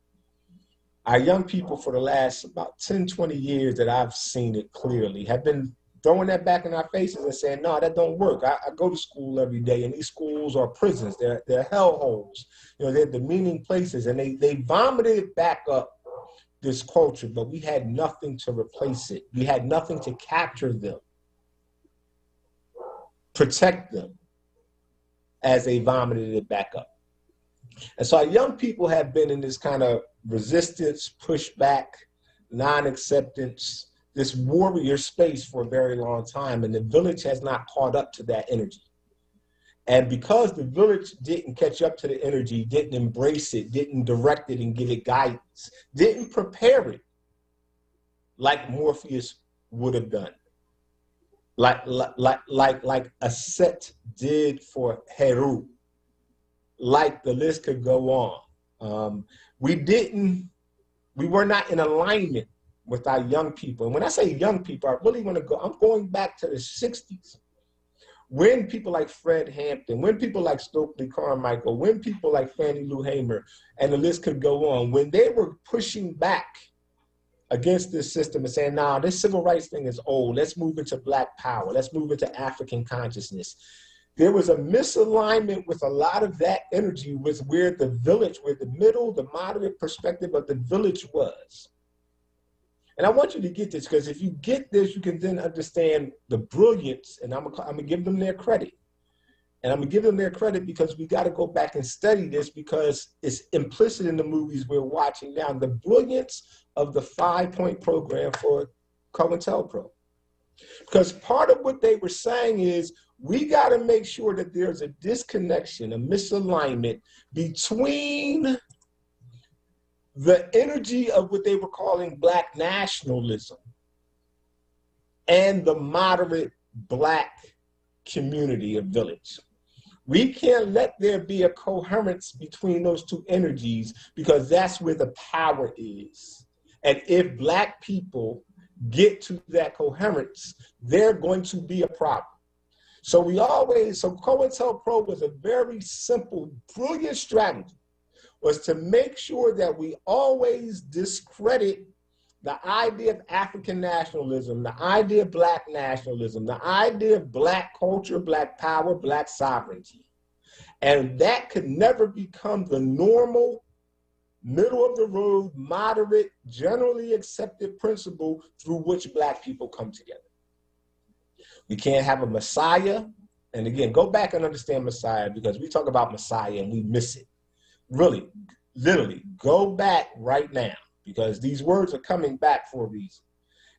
Our young people for the last about 10, 20 years that I've seen it clearly have been throwing that back in our faces and saying, no, that don't work. I go to school every day, and these schools are prisons. They're hellholes. They're demeaning places. And they vomited back up this culture, but we had nothing to replace it. We had nothing to capture them, protect them as they vomited it back up. And so our young people have been in this kind of resistance, pushback, non-acceptance, this warrior space for a very long time, and the village has not caught up to that energy. And because the village didn't catch up to the energy, didn't embrace it, didn't direct it and give it guidance, didn't prepare it like Morpheus would have done, like Aset did for Heru, like the list could go on. We were not in alignment with our young people. And when I say young people, I really want to I'm going back to the 60s. When people like Fred Hampton, when people like Stokely Carmichael, when people like Fannie Lou Hamer, and the list could go on, when they were pushing back against this system and saying, nah, this civil rights thing is old. Let's move into Black power. Let's move into African consciousness. There was a misalignment with a lot of that energy with where the village, where the middle, the moderate perspective of the village was. And I want you to get this, because if you get this, you can then understand the brilliance, and I'm gonna give them their credit. And I'm gonna give them their credit because we gotta go back and study this, because it's implicit in the movies we're watching now, the brilliance of the 5-point program for COINTELPRO. Because part of what they were saying is, we gotta make sure that there's a disconnection, a misalignment between the energy of what they were calling Black nationalism and the moderate Black community of village. We can't let there be a coherence between those two energies, because that's where the power is. And if Black people get to that coherence, they're going to be a problem. So COINTELPRO was a very simple, brilliant strategy, was to make sure that we always discredit the idea of African nationalism, the idea of Black nationalism, the idea of Black culture, Black power, Black sovereignty. And that could never become the normal, middle of the road, moderate, generally accepted principle through which Black people come together. We can't have a Messiah. And again, go back and understand Messiah, because we talk about Messiah and we miss it. Really, literally, go back right now, because these words are coming back for a reason.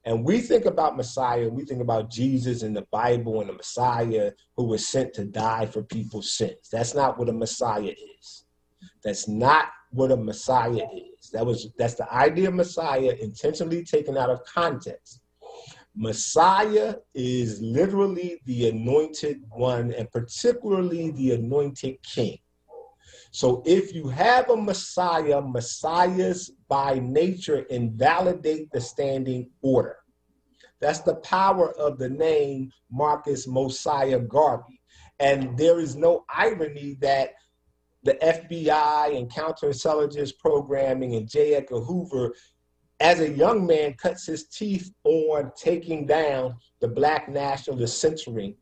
And we think about Messiah, we think about Jesus in the Bible and the Messiah who was sent to die for people's sins. That's not what a Messiah is. That's not what a Messiah is. That's the idea of Messiah intentionally taken out of context. Messiah is literally the anointed one, and particularly the anointed king. So if you have a Messiah, Messiahs by nature invalidate the standing order. That's the power of the name Marcus Mosiah Garvey. And there is no irony that the FBI and counterintelligence programming and J. Edgar Hoover, as a young man, cuts his teeth on taking down the Black nationalist centering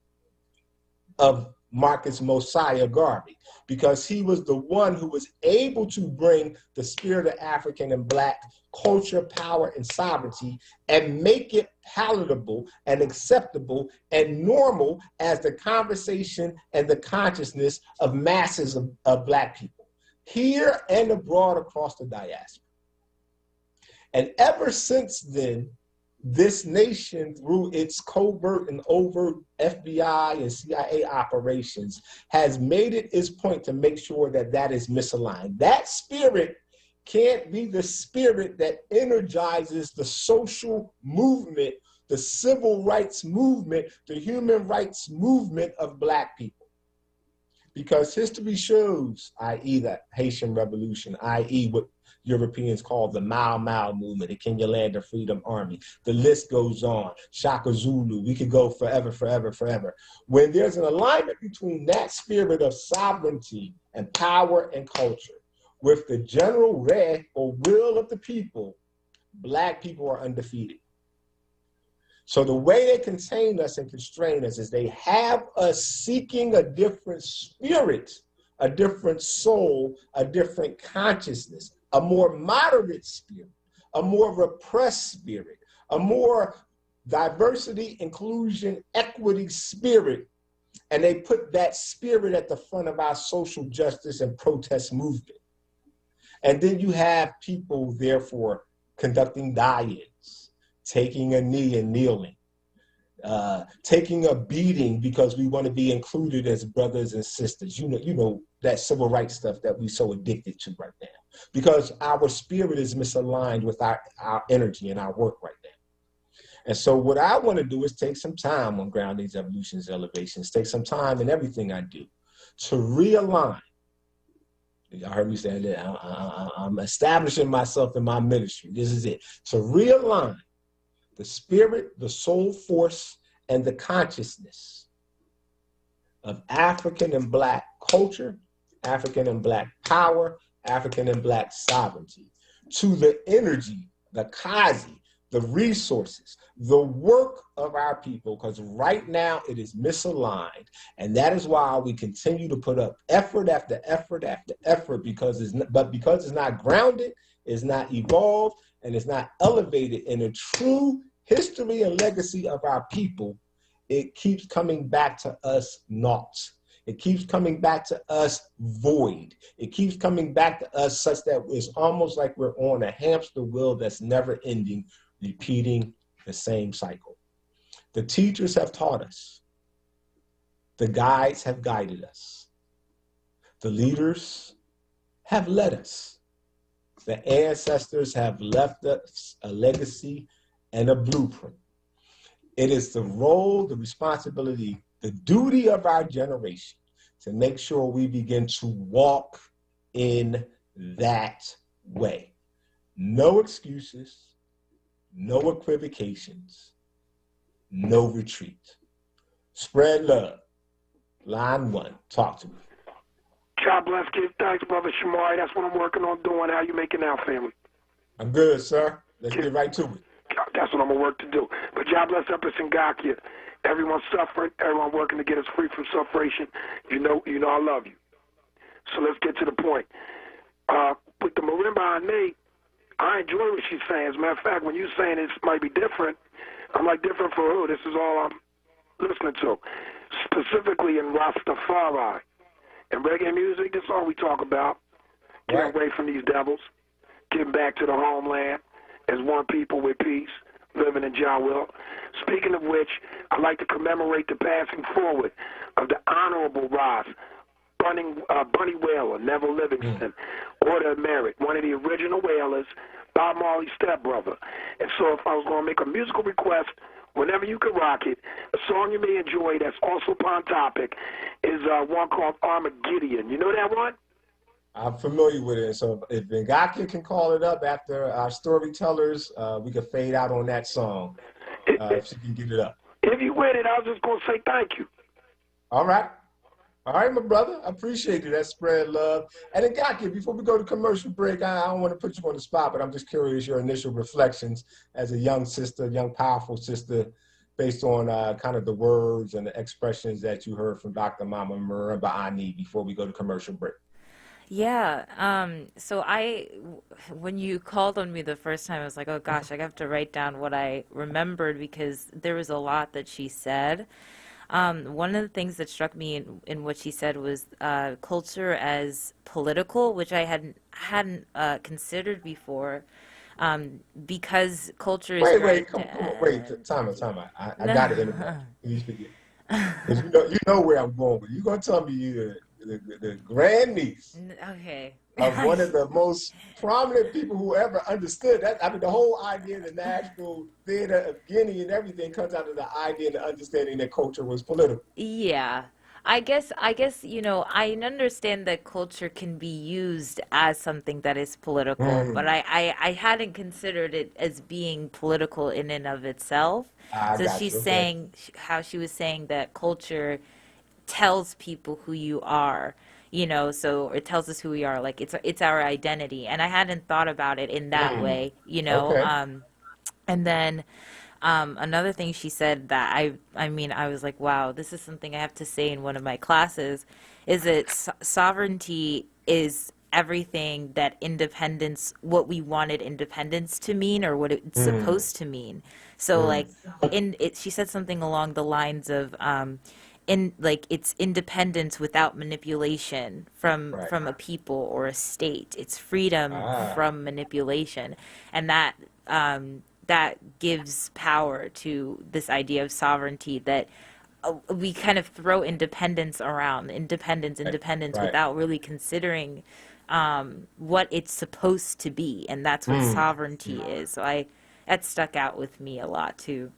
of Marcus Mosiah Garvey, because he was the one who was able to bring the spirit of African and Black culture, power, and sovereignty and make it palatable and acceptable and normal as the conversation and the consciousness of masses of Black people here and abroad across the diaspora. And ever since then, this nation, through its covert and overt FBI and CIA operations, has made it its point to make sure that that is misaligned. That spirit can't be the spirit that energizes the social movement, the civil rights movement, the human rights movement of Black people. Because history shows, i.e. the Haitian Revolution, i.e. what Europeans call the Mau Mau movement, the Kenyalanda Freedom Army. The list goes on. Shaka Zulu. We could go forever, forever, forever. When there's an alignment between that spirit of sovereignty and power and culture with the general or will of the people, Black people are undefeated. So the way they contain us and constrain us is they have us seeking a different spirit, a different soul, a different consciousness, a more moderate spirit, a more repressed spirit, a more diversity, inclusion, equity spirit. And they put that spirit at the front of our social justice and protest movement. And then you have people, therefore, conducting die-ins, taking a knee and kneeling, taking a beating because we want to be included as brothers and sisters. You know that civil rights stuff that we're so addicted to right now, because our spirit is misaligned with our energy and our work right now. And so what I want to do is take some time on Groundings, Evolutions, Elevations, take some time in everything I do to realign. Y'all heard me say that. I'm establishing myself in my ministry. This is it. To realign the spirit, the soul force, and the consciousness of African and Black culture, African and Black power, African and Black sovereignty, to the energy, the kazi, the resources, the work of our people, because right now it is misaligned. And that is why we continue to put up effort after effort after effort, because it's not grounded, it's not evolved, and it's not elevated in a true history and legacy of our people. It keeps coming back to us naught. It keeps coming back to us void. It keeps coming back to us such that it's almost like we're on a hamster wheel that's never ending, repeating the same cycle. The teachers have taught us. The guides have guided us. The leaders have led us. The ancestors have left us a legacy and a blueprint. It is the role, the responsibility, the duty of our generation to make sure we begin to walk in that way. No excuses, no equivocations, no retreat. Spread love. Line 1, talk to me. God bless, give thanks, Brother Shamari. That's what I'm working on doing. How you making out, family? I'm good, sir. Let's get right to it. That's what I'm going to work to do. But God bless Empress Ngakia. Everyone suffering, everyone working to get us free from suffration. You know I love you. So let's get to the point. With the marimba Ane, I enjoy what she's saying. As a matter of fact, when you're saying it might be different, I'm like, different for who? This is all listening to, specifically in Rastafari. And reggae music, that's all we talk about. Getting away from these devils, getting back to the homeland as one people with peace, living in Jah will. Speaking of which, I'd like to commemorate the passing forward of the Honorable Ross Bunny Wailer, Neville Livingston, Order of Merit, one of the original Wailers, Bob Marley's stepbrother. And so if I was going to make a musical request, whenever you can rock it, a song you may enjoy that's also upon topic is one called Armageddon. You know that one? I'm familiar with it. So if Ngakia can call it up after our storytellers, we can fade out on that song if she can get it up. If you win it, I was just going to say thank you. All right. All right, my brother. I appreciate it. That spread love. And Ngakia, before we go to commercial break, I don't want to put you on the spot, but I'm just curious your initial reflections as a young sister, young, powerful sister, based on kind of the words and the expressions that you heard from Dr. Mama Marimba Ani before we go to commercial break. Yeah, so when you called on me the first time, I was like, oh gosh, I have to write down what I remembered because there was a lot that she said. One of the things that struck me in what she said was culture as political, which I hadn't considered before, because culture is... Wait, time out. I got to interrupt. Please forget. Because you know where I'm going with. You're going to tell me you're the grandniece of one of the most prominent people who ever understood that. I mean, the whole idea of the National Theater of Guinea and everything comes out of the idea and the understanding that culture was political. Yeah. I guess, I understand that culture can be used as something that is political, but I hadn't considered it as being political in and of itself. So she's saying how she was saying that culture tells people who you are, so it tells us who we are, like it's our identity. And I hadn't thought about it in that way, and then another thing she said that I was like, wow, this is something I have to say in one of my classes, is that sovereignty is everything that independence, what we wanted independence to mean or what it's supposed to mean. So she said something along the lines of, it's independence without manipulation from a people or a state. It's freedom from manipulation, and that gives power to this idea of sovereignty that we kind of throw independence around, independence without really considering what it's supposed to be, and that's what sovereignty is. So that stuck out with me a lot too.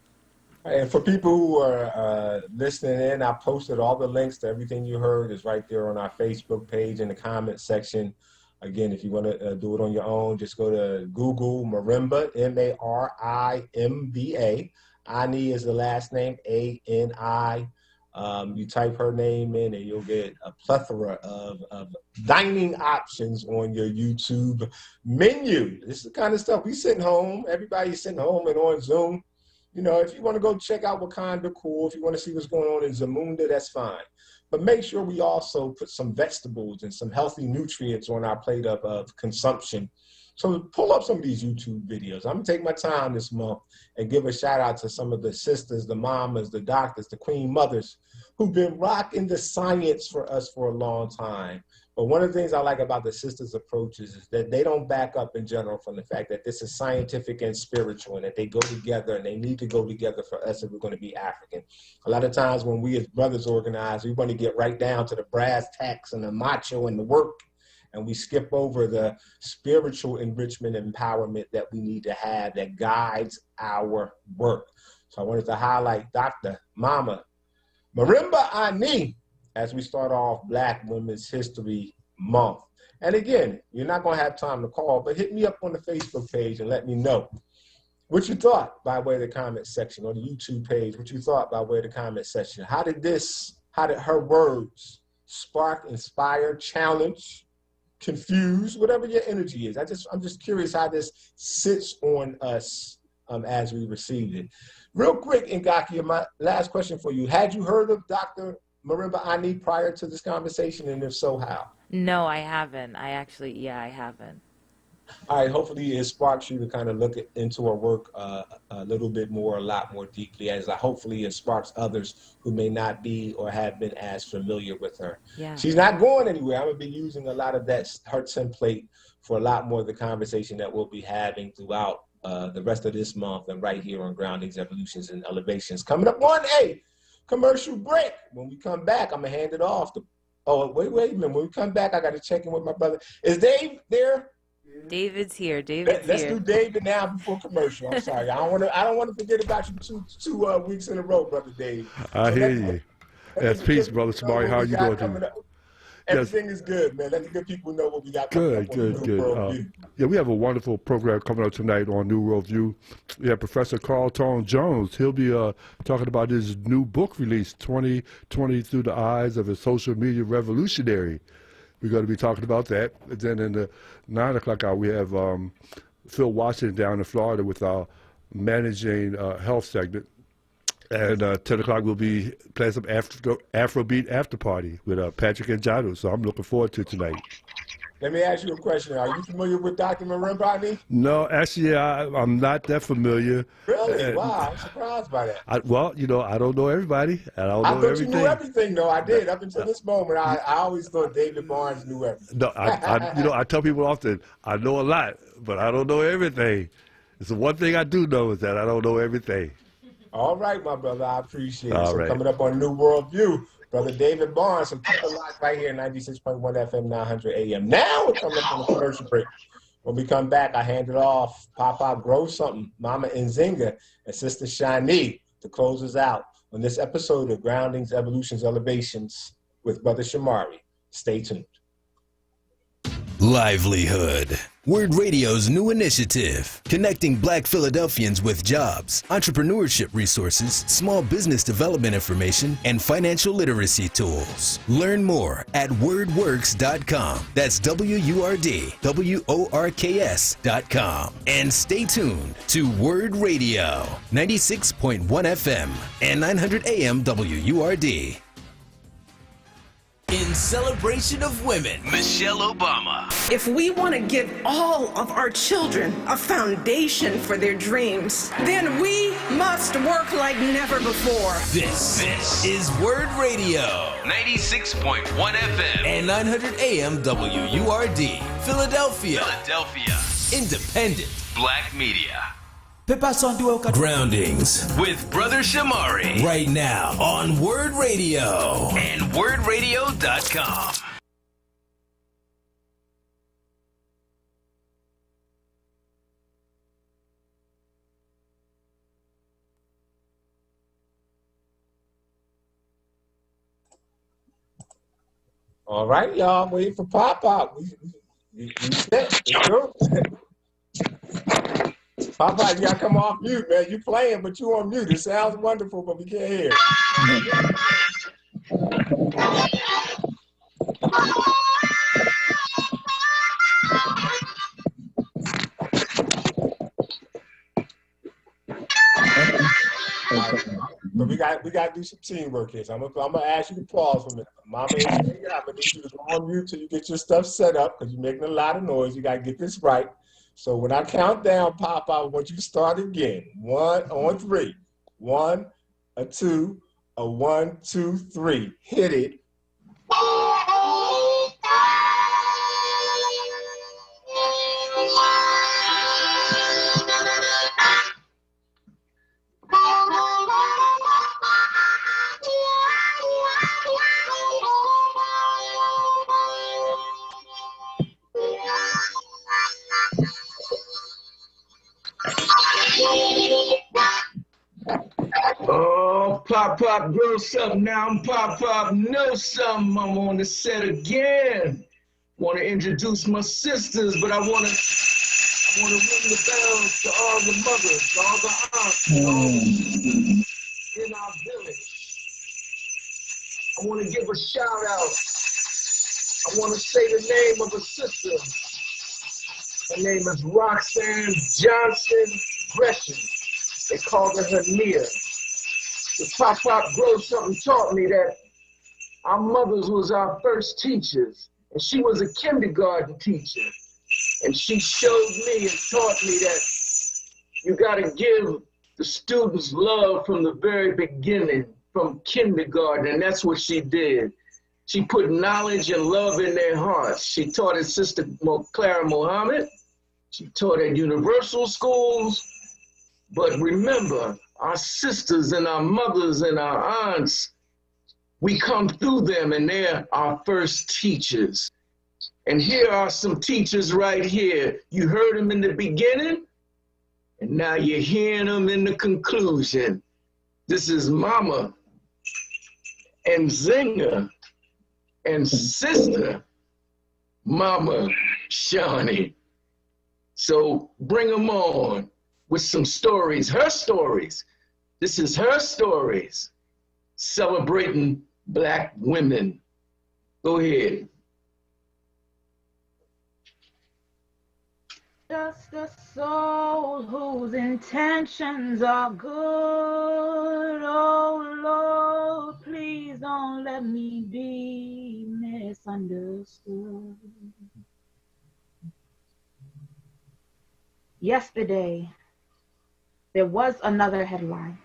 And for people who are listening in, I posted all the links to everything you heard is right there on our Facebook page in the comment section. Again, if you want to do it on your own, just go to Google Marimba, Marimba. Ani is the last name, A-N-I. You type her name in and you'll get a plethora of dining options on your YouTube menu. This is the kind of stuff we sitting home. Everybody's sitting home and on Zoom. If you want to go check out Wakanda, cool. If you want to see what's going on in Zamunda, that's fine. But make sure we also put some vegetables and some healthy nutrients on our plate of consumption. So pull up some of these YouTube videos. I'm going to take my time this month and give a shout out to some of the sisters, the mamas, the doctors, the queen mothers who've been rocking the science for us for a long time. But one of the things I like about the sisters' approaches is that they don't back up in general from the fact that this is scientific and spiritual and that they go together and they need to go together for us if we're going to be African. A lot of times when we as brothers organize, we want to get right down to the brass tacks and the macho and the work, and we skip over the spiritual enrichment and empowerment that we need to have that guides our work. So I wanted to highlight Dr. Mama Marimba Ani as we start off Black Women's History Month. And again, you're not going to have time to call, but hit me up on the Facebook page and let me know what you thought by way of the comment section, or the YouTube page, what you thought by way of the comment section. How did her words spark, inspire, challenge, confuse, whatever your energy is? I'm just curious how this sits on us as we received it. Real quick, Ngakia, my last question for you. Had you heard of Dr. Marimba Ani prior to this conversation, and if so, how? No, I haven't. I haven't. All right, hopefully it sparks you to kind of look into her work a little bit more, a lot more deeply, as hopefully it sparks others who may not be or have been as familiar with her. Yeah. She's not going anywhere. I'm going to be using a lot of her template for a lot more of the conversation that we'll be having throughout the rest of this month and right here on Groundings, Evolutions, and Elevations. Coming up on a commercial break. When we come back, I'm going to hand it off to, wait a minute. When we come back, I got to check in with my brother. Is Dave there? David's here. Let's do David now before commercial. I'm sorry. I don't want to forget about you two weeks in a row, brother Dave. I hear you. That's peace, brother Shamari. How are you doing? Everything is good, man. Let the good people know what we got coming up. Good. Yeah, we have a wonderful program coming up tonight on New World View. We have Professor Carl Tone Jones. He'll be talking about his new book release, 2020 Through the Eyes of a Social Media Revolutionary. We're going to be talking about that. And then in the 9 o'clock hour, we have Phil Washington down in Florida with our Managing Health segment. And 10 o'clock, we'll be playing some Afrobeat after party with Patrick and Jado. So I'm looking forward to tonight. Let me ask you a question. Are you familiar with Dr. Marimbani? No, actually, I'm not that familiar. Really? Wow, I'm surprised by that. I don't know everybody. I thought everything. You knew everything, though. I did. Up until this moment, I always thought David Barnes knew everything. No, I tell people often, I know a lot, but I don't know everything. It's the one thing I do know is that I don't know everything. All right, my brother. I appreciate it. So coming up on New World View, Brother David Barnes, so keep it locked right here, 96.1 FM, 900 AM. Now we're coming up on the commercial break. When we come back, I hand it off. Papa Grow Something, Mama Nzinga, and Sister Shani to close us out on this episode of Groundings, Evolutions, Elevations with Brother Shamari. Stay tuned. Livelihood. WURD Radio's new initiative, connecting Black Philadelphians with jobs, entrepreneurship resources, small business development information, and financial literacy tools. Learn more at wordworks.com. That's WURD, WORKS.com. And stay tuned to WURD Radio, 96.1 FM and 900 AM WURD. In celebration of women, Michelle Obama. If we want to give all of our children a foundation for their dreams, then we must work like never before. This is WURD Radio, 96.1 FM and 900 AM WURD, Philadelphia. Independent Black Media. Groundings with Brother Shamari right now on WURD Radio and WURDRadio.com. All right, y'all. I'm waiting for Pop-Pop. We set. Let's go. Papa, you gotta come off mute, man. You playing, but you on mute. It sounds wonderful, but we can't hear. But we got to do some teamwork here. So I'm gonna ask you to pause for a minute. Mama, I'm gonna need you to go on mute till you get your stuff set up because you're making a lot of noise. You gotta get this right. So when I count down, Pop, I want you to start again. 1, on 3. 1, a 2, a 1, 2, 3. Hit it. Oh, Pop grow something now. I'm Pop know something. I'm on the set again. Want to introduce my sisters, but I want to ring the bells to all the mothers, all the aunts, all in our village. I want to give a shout out. I want to say the name of a sister. Her name is Roxanne Johnson Gresham. They called her Nia. The Pop Grow Something taught me that our mothers was our first teachers, and she was a kindergarten teacher. And she showed me and taught me that you gotta give the students love from the very beginning, from kindergarten, and that's what she did. She put knowledge and love in their hearts. She taught at Sister Clara Muhammad. She taught at universal schools. But remember, our sisters and our mothers and our aunts, we come through them and they're our first teachers. And here are some teachers right here. You heard them in the beginning, and now you're hearing them in the conclusion. This is Mama and Zinger and Sister Mama Shawnee. So bring them on with some stories, her stories. This is her stories, celebrating Black women. Go ahead. Just a soul whose intentions are good. Oh Lord, please don't let me be misunderstood. Yesterday, there was another headline,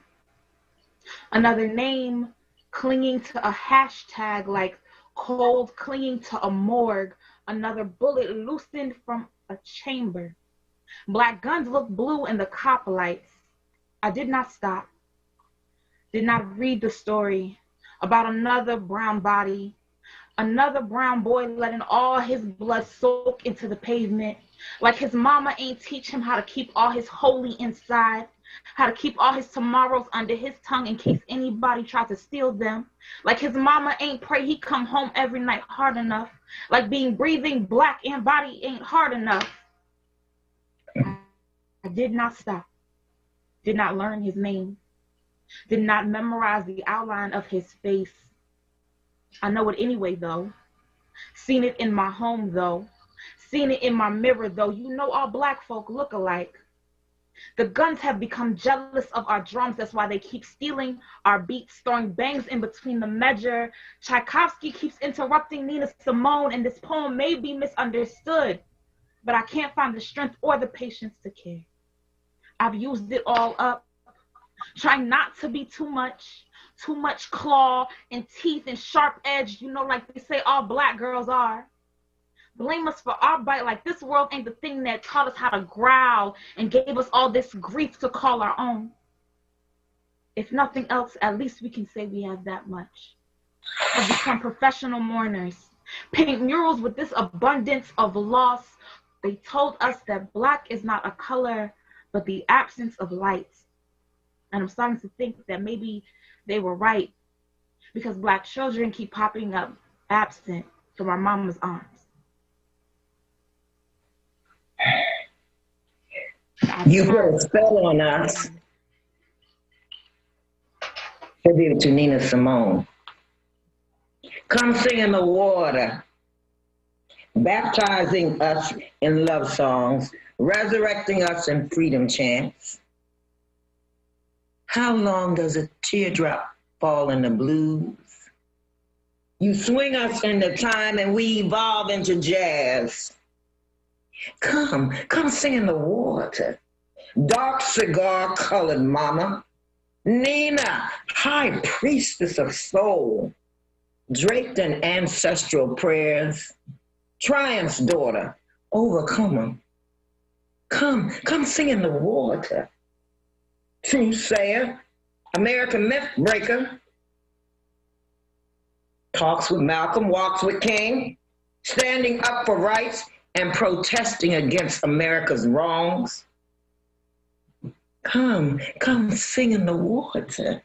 another name clinging to a hashtag like cold clinging to a morgue, another bullet loosened from a chamber. Black guns looked blue in the cop lights. I did not stop, did not read the story about another brown body, another brown boy letting all his blood soak into the pavement, like his mama ain't teach him how to keep all his holy inside, how to keep all his tomorrows under his tongue in case anybody tries to steal them, like his mama ain't pray he come home every night hard enough, like being breathing Black and body ain't hard enough. I did not stop, did not learn his name, did not memorize the outline of his face. I know it anyway though, seen it in my home though, seen it in my mirror though. You know all Black folk look alike. The guns have become jealous of our drums. That's why they keep stealing our beats, throwing bangs in between the measure. Tchaikovsky keeps interrupting Nina Simone, and this poem may be misunderstood, but I can't find the strength or the patience to care. I've used it all up, trying not to be too much claw and teeth and sharp edge, you know, like they say all Black girls are. Blame us for our bite like this world ain't the thing that taught us how to growl and gave us all this grief to call our own. If nothing else, at least we can say we have that much. We've become professional mourners, paint murals with this abundance of loss. They told us that Black is not a color, but the absence of light. And I'm starting to think that maybe they were right, because Black children keep popping up absent from our mama's arms. You put a spell on us. Tribute to Nina Simone. Come sing in the water, baptizing us in love songs, resurrecting us in freedom chants. How long does a teardrop fall in the blues? You swing us into time and we evolve into jazz. Come sing in the water. Dark cigar colored mama. Nina, high priestess of soul. Draped in ancestral prayers. Triumph's daughter, overcomer. Come sing in the water. Truth sayer, American myth breaker. Talks with Malcolm, walks with King. Standing up for rights and protesting against America's wrongs. Come sing in the water.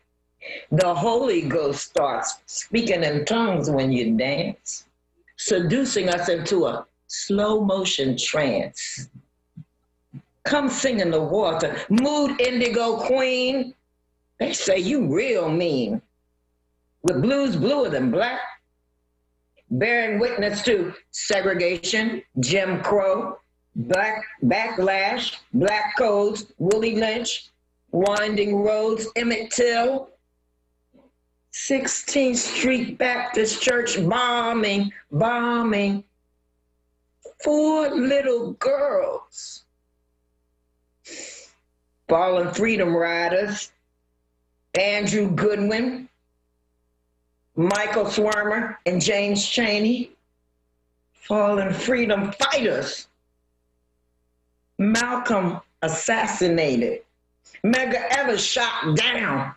The Holy Ghost starts speaking in tongues when you dance, seducing us into a slow motion trance. Come sing in the water. Mood indigo queen. They say you real mean. With blues bluer than Black. Bearing witness to segregation, Jim Crow, Black backlash, Black codes, Willie Lynch, winding roads, Emmett Till, 16th Street Baptist Church bombing. 4 little girls. Fallen freedom riders, Andrew Goodwin, Michael Swarmer, and James Chaney. Fallen freedom fighters, Malcolm assassinated, Medgar Evers shot down,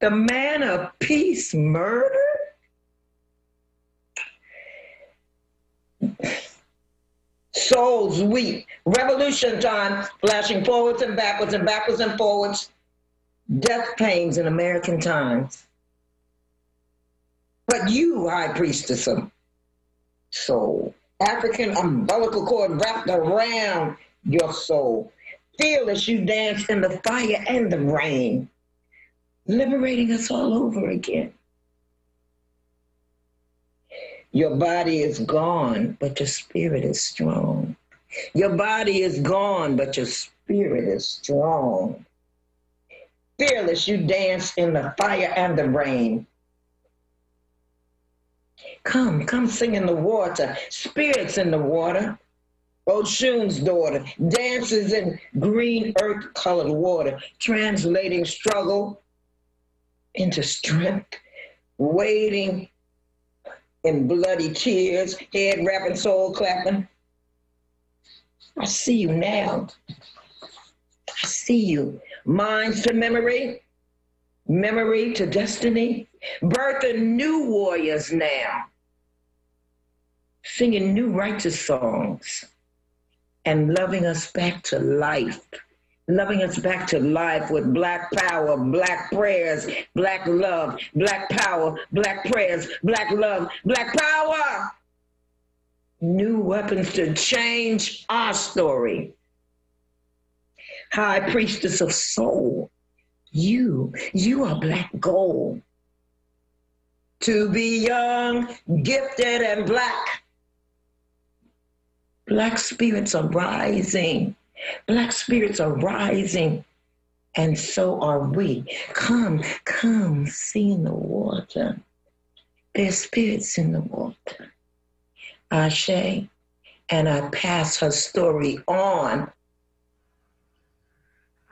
the man of peace murdered. Souls weep, revolution time, flashing forwards and backwards and backwards and forwards, death pains in American times. But you, high priestess of soul, African umbilical cord wrapped around your soul, feel as you dance in the fire and the rain, liberating us all over again. Your body is gone, but your spirit is strong. Your body is gone, but your spirit is strong. Fearless, you dance in the fire and the rain. Come sing in the water, spirits in the water. Oshun's daughter dances in green earth-colored water, translating struggle into strength, wading in bloody tears, head rapping, soul clapping. I see you now. I see you. Minds to memory, memory to destiny, birthing new warriors now, singing new righteous songs, and loving us back to life. Loving us back to life with black power, black prayers, black love, black power, black prayers, black love, black power. New weapons to change our story. High priestess of soul, you are black gold. To be young, gifted, and black. Black spirits are rising. Black spirits are rising, and so are we. Come, see in the water. There's spirits in the water. Ashe, and I pass her story on.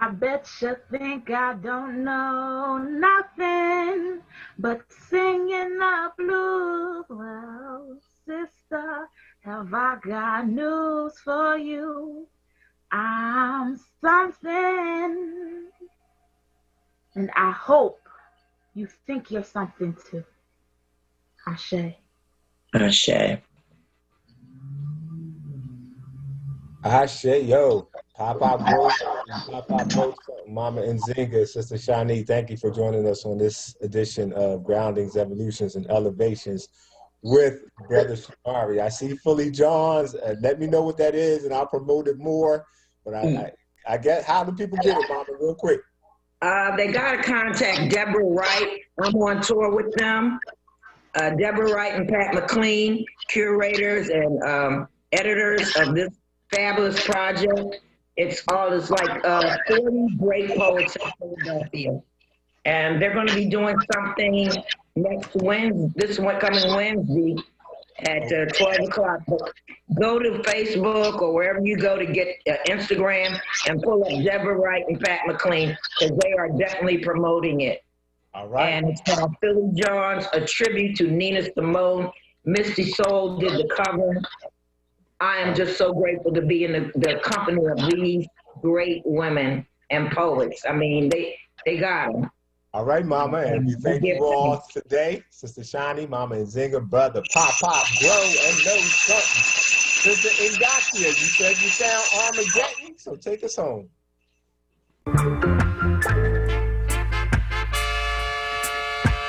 I bet you think I don't know nothing but singing the blues. Well, sister, have I got news for you? I'm something, and I hope you think you're something too. Ashe. Ashe. Ashe, yo. Pop, Mama Nzinga, Sister Shani, thank you for joining us on this edition of Groundings, Evolutions, and Elevations with Brother Shamari. I see Fully Johns. Let me know what that is, and I'll promote it more. But I guess, how do people get it, Mama, real quick? They got to contact Deborah Wright. I'm on tour with them. Deborah Wright and Pat McLean, curators and editors of this fabulous project. It's like 40 great poets in Philadelphia. And they're going to be doing something next Wednesday, coming Wednesday at 12 o'clock. But go to Facebook or wherever you go to get Instagram and pull up Deborah Wright and Pat McLean, because they are definitely promoting it. All right. And it's called Philly Johns, a tribute to Nina Simone. Misty Soul did the cover. I am just so grateful to be in the company of these great women and poets. I mean, they got them. All right, Mama, and we thank you all today. Sister Shani, Mama Nzinga, Brother Pop, Grow, and Know Something. Sister Ngakia, you said you sound Armageddon, so take us home.